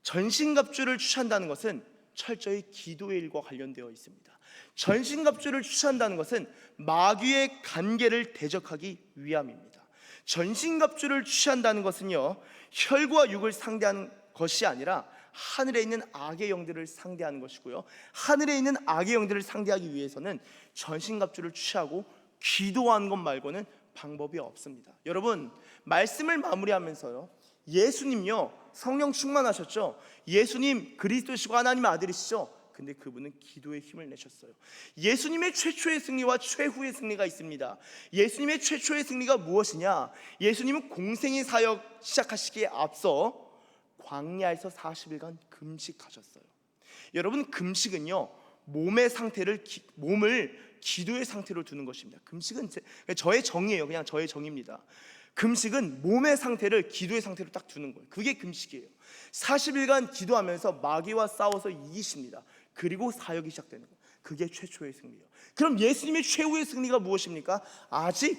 전신갑주를 취한다는 것은 철저히 기도의 일과 관련되어 있습니다. 전신갑주를 취한다는 것은 마귀의 간계를 대적하기 위함입니다. 전신갑주를 취한다는 것은요, 혈과 육을 상대하는 것이 아니라 하늘에 있는 악의 영들을 상대하는 것이고요, 하늘에 있는 악의 영들을 상대하기 위해서는 전신갑주를 취하고 기도하는 것 말고는 방법이 없습니다. 여러분, 말씀을 마무리하면서요, 예수님요 성령 충만하셨죠. 예수님 그리스도시고 하나님의 아들이시죠. 근데 그분은 기도의 힘을 내셨어요. 예수님의 최초의 승리와 최후의 승리가 있습니다. 예수님의 최초의 승리가 무엇이냐? 예수님은 공생의 사역 시작하시기에 앞서 광야에서 40일간 금식하셨어요. 여러분, 금식은요, 몸을 기도의 상태로 두는 것입니다. 금식은 저의 정의예요. 그냥 저의 정의입니다. 금식은 몸의 상태를 기도의 상태로 딱 두는 거예요. 그게 금식이에요. 40일간 기도하면서 마귀와 싸워서 이기십니다. 그리고 사역이 시작되는 거예요. 그게 최초의 승리예요. 그럼 예수님의 최후의 승리가 무엇입니까? 아직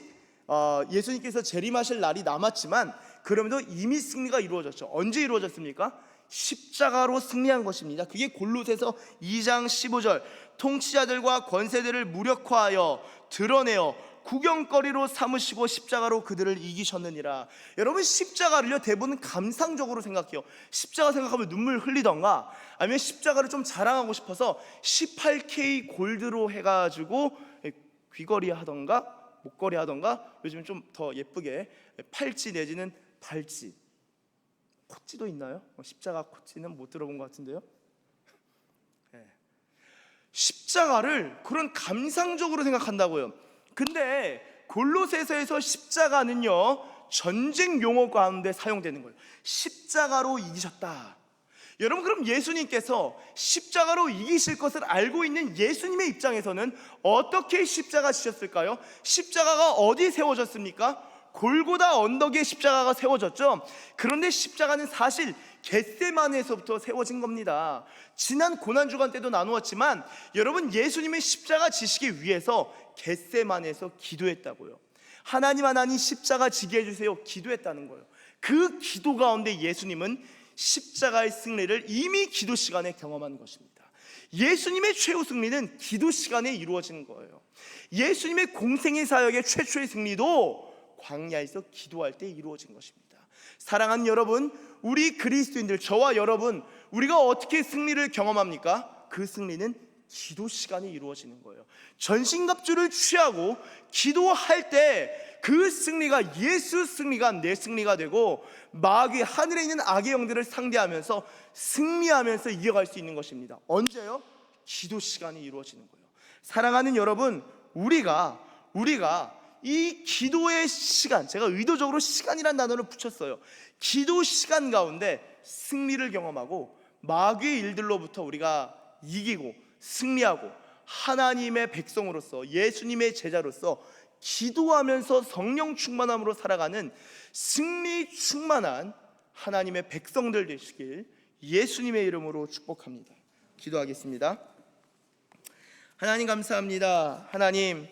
예수님께서 재림하실 날이 남았지만 그럼에도 이미 승리가 이루어졌죠. 언제 이루어졌습니까? 십자가로 승리한 것입니다. 그게 골로새서 2장 15절, 통치자들과 권세들을 무력화하여 드러내어 구경거리로 삼으시고 십자가로 그들을 이기셨느니라. 여러분, 십자가를요 대부분 감상적으로 생각해요. 십자가 생각하면 눈물 흘리던가, 아니면 십자가를 좀 자랑하고 싶어서 18K 골드로 해가지고 귀걸이 하던가 목걸이 하던가, 요즘 좀 더 예쁘게 팔찌 내지는 발찌, 코찌도 있나요? 십자가 코찌는 못 들어본 것 같은데요. 십자가를 그런 감상적으로 생각한다고요. 근데 골로새서에서 십자가는요 전쟁 용어 가운데 사용되는 거예요. 십자가로 이기셨다. 여러분, 그럼 예수님께서 십자가로 이기실 것을 알고 있는 예수님의 입장에서는 어떻게 십자가 지셨을까요? 십자가가 어디 세워졌습니까? 골고다 언덕에 십자가가 세워졌죠. 그런데 십자가는 사실 겟세마네에서부터 세워진 겁니다. 지난 고난주간 때도 나누었지만 여러분, 예수님의 십자가 지시기 위해서 겟세마네에서 기도했다고요. 하나님 십자가 지게 해주세요 기도했다는 거예요. 그 기도 가운데 예수님은 십자가의 승리를 이미 기도 시간에 경험한 것입니다. 예수님의 최후 승리는 기도 시간에 이루어지는 거예요. 예수님의 공생의 사역의 최초의 승리도 광야에서 기도할 때 이루어진 것입니다. 사랑하는 여러분, 우리 그리스도인들, 저와 여러분, 우리가 어떻게 승리를 경험합니까? 그 승리는 기도 시간에 이루어지는 거예요. 전신갑주를 취하고 기도할 때 그 승리가 예수 승리가 내 승리가 되고, 마귀, 하늘에 있는 악의 영들을 상대하면서 승리하면서 이어갈 수 있는 것입니다. 언제요? 기도 시간이 이루어지는 거예요. 사랑하는 여러분, 우리가 이 기도의 시간, 제가 의도적으로 시간이란 단어를 붙였어요. 기도 시간 가운데 승리를 경험하고 마귀의 일들로부터 우리가 이기고 승리하고 하나님의 백성으로서, 예수님의 제자로서 기도하면서 성령 충만함으로 살아가는 승리 충만한 하나님의 백성들 되시길 예수님의 이름으로 축복합니다. 기도하겠습니다. 하나님 감사합니다. 하나님,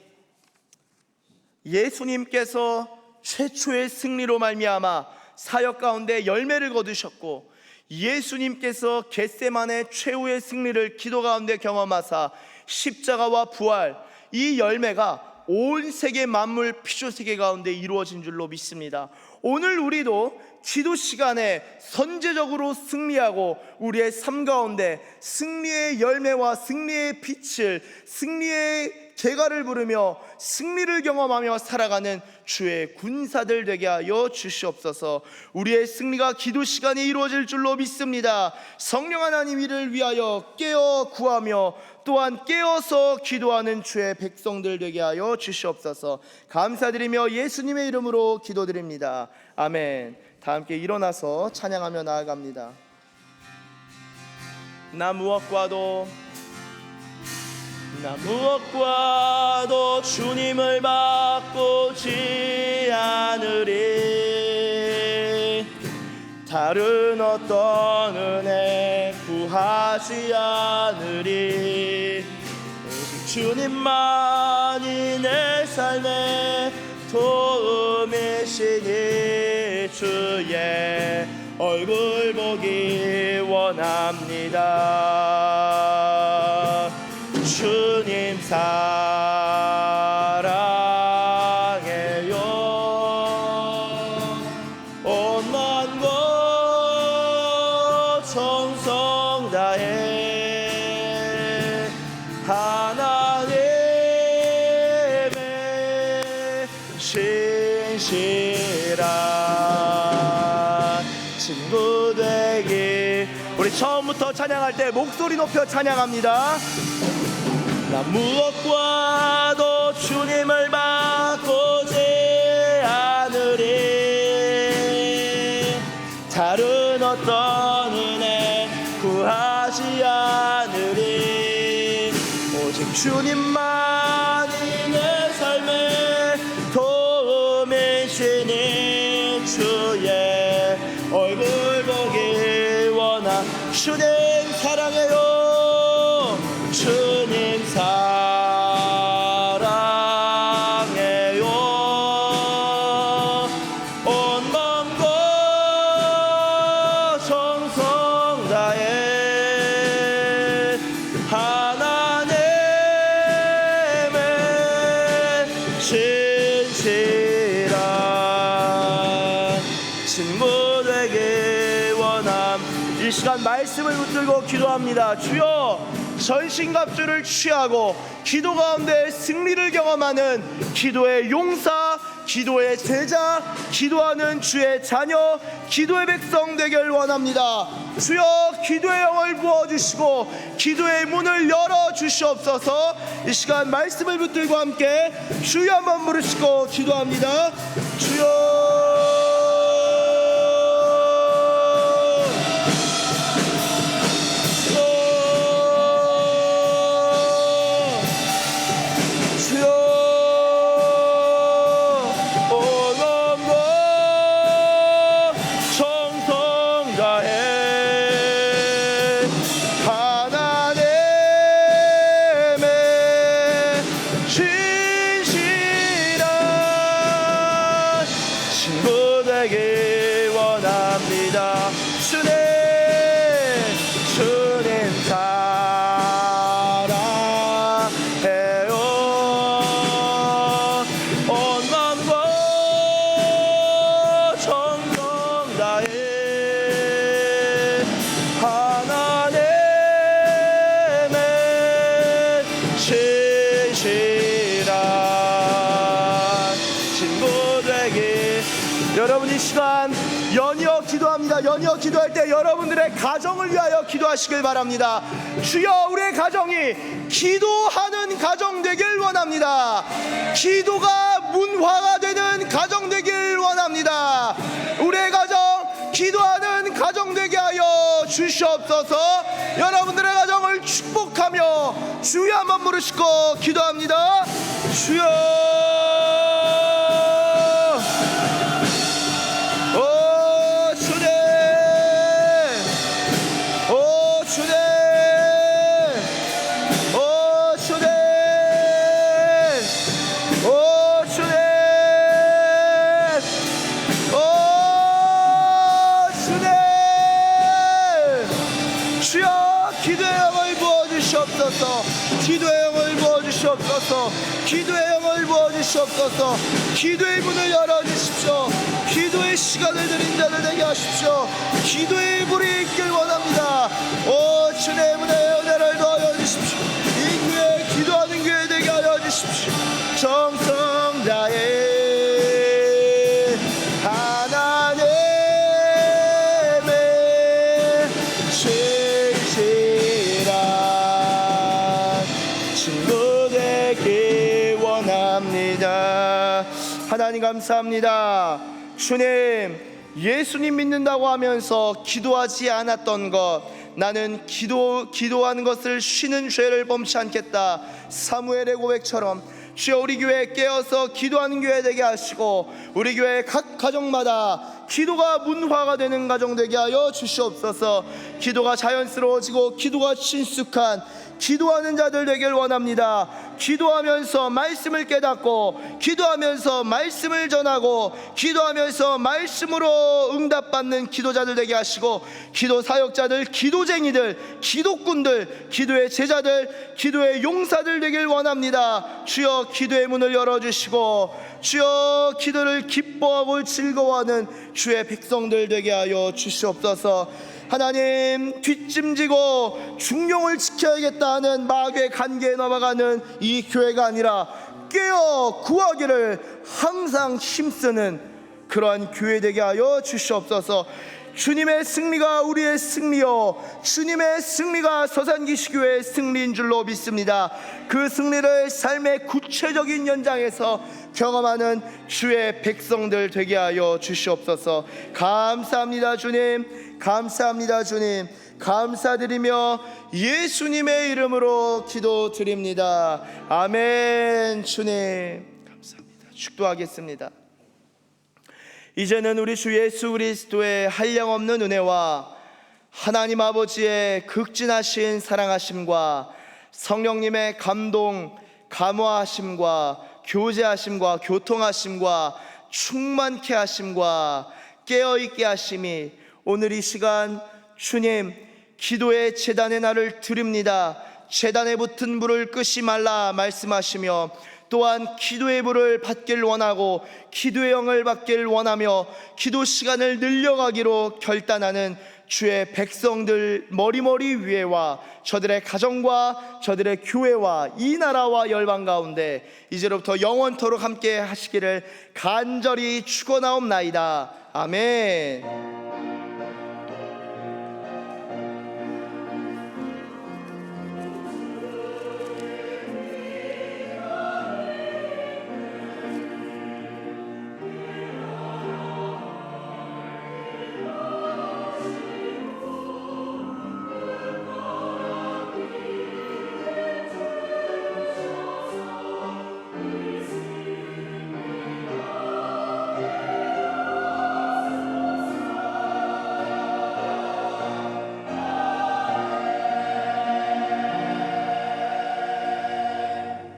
예수님께서 최초의 승리로 말미암아 사역 가운데 열매를 거두셨고, 예수님께서 겟세마네 최후의 승리를 기도 가운데 경험하사 십자가와 부활, 이 열매가 온 세계 만물 피조 세계 가운데 이루어진 줄로 믿습니다. 오늘 우리도 기도 시간에 선제적으로 승리하고 우리의 삶 가운데 승리의 열매와 승리의 빛을, 승리의 제가를 부르며 승리를 경험하며 살아가는 주의 군사들 되게 하여 주시옵소서. 우리의 승리가 기도 시간에 이루어질 줄로 믿습니다. 성령 하나님, 이를 위하여 깨어 구하며 또한 깨어서 기도하는 주의 백성들 되게 하여 주시옵소서. 감사드리며 예수님의 이름으로 기도드립니다. 아멘. 다 함께 일어나서 찬양하며 나아갑니다. 나 무엇과도 주님을 바꾸지 않으리. 다른 어떤 은혜 구하지 않으리. 오직 주님만이 내 삶의 도움이시니 주의 얼굴 보기 원합니다. 주님 사랑해요. 온 마음과 정성 다해 하나님의 신실한 친구 되기 우리 처음부터 찬양할 때 목소리 높여 찬양합니다. 나 무엇과도 주님을 바꾸지 않으리. 다른 어떤 은혜 구하지 않으리. 오직 주님만이 내 삶의 도움이시니 주의 얼굴 보기 원하. 주님 사랑해요. 주님 사랑해요. 온 마음과 정성 다해 하나님의 진실한 친구 되기 원함. 이 시간 말씀을 붙들고 기도합니다. 주여, 전신갑주를 취하고 기도 가운데 승리를 경험하는 기도의 용사, 기도의 제자, 기도하는 주의 자녀, 기도의 백성 되길 원합니다. 주여, 기도의 영을 부어주시고 기도의 문을 열어주시옵소서. 이 시간 말씀을 붙들고 함께 주여 한번 부르시고 기도합니다. 주여, 여러분 이 시간 연이어 기도합니다. 연이어 기도할 때 여러분들의 가정을 위하여 기도하시길 바랍니다. 주여, 우리의 가정이 기도하는 가정 되길 원합니다. 기도가 문화가 되는 가정 되길 원합니다. 우리의 가정 기도하는 가정 되게 하여 주시옵소서. 여러분들의 가정을 축복하며 주여 한번 부르시고 기도합니다. 주여, 기도의 영을 부어주시옵소서. 기도의 영을 부어주시옵소서. 기도의 문을 열어주십시오. 기도의 시간을 드린 자들 되게 하십시오. 기도의 불이 있길 원합니다. 오 주의 문의 은혜를 더하여 주십시오. 이 교회 기도하는 교회 되게 하여 주십시오. 정성 다해 하나님의 친구 되기 원합니다. 하나님 감사합니다. 주님, 예수님 믿는다고 하면서 기도하지 않았던 것, 나는 기도하는 것을 쉬는 죄를 범치 않겠다. 사무엘의 고백처럼 주여, 우리 교회 깨어서 기도하는 교회 되게 하시고 우리 교회 각 가정마다 기도가 문화가 되는 가정 되게 하여 주시옵소서. 기도가 자연스러워지고 기도가 친숙한 기도하는 자들 되길 원합니다. 기도하면서 말씀을 깨닫고 기도하면서 말씀을 전하고 기도하면서 말씀으로 응답받는 기도자들 되게 하시고, 기도 사역자들, 기도쟁이들, 기도꾼들, 기도의 제자들, 기도의 용사들 되길 원합니다. 주여, 기도의 문을 열어주시고 주여, 기도를 기뻐하고 즐거워하는 주의 백성들 되게 하여 주시옵소서. 하나님, 뒷짐지고 중용을 지켜야겠다 하는 마귀의 관계에 넘어가는 이 교회가 아니라 깨어 구하기를 항상 힘쓰는 그러한 교회 되게 하여 주시옵소서. 주님의 승리가 우리의 승리요 주님의 승리가 서산기시교회의 승리인 줄로 믿습니다. 그 승리를 삶의 구체적인 현장에서 경험하는 주의 백성들 되게 하여 주시옵소서. 감사합니다 주님, 감사합니다 주님, 감사드리며 예수님의 이름으로 기도드립니다. 아멘. 주님 감사합니다. 축도하겠습니다. 이제는 우리 주 예수 그리스도의 한량없는 은혜와 하나님 아버지의 극진하신 사랑하심과 성령님의 감동, 감화하심과 교제하심과 교통하심과 충만케 하심과 깨어있게 하심이 오늘 이 시간 주님 기도의 제단의 날을 드립니다. 제단에 붙은 불을 끄지 말라 말씀하시며 또한 기도의 불을 받길 원하고 기도의 영을 받길 원하며 기도 시간을 늘려가기로 결단하는 주의 백성들 머리머리 위에와 저들의 가정과 저들의 교회와 이 나라와 열방 가운데 이제로부터 영원토록 함께 하시기를 간절히 축원하옵나이다. 아멘.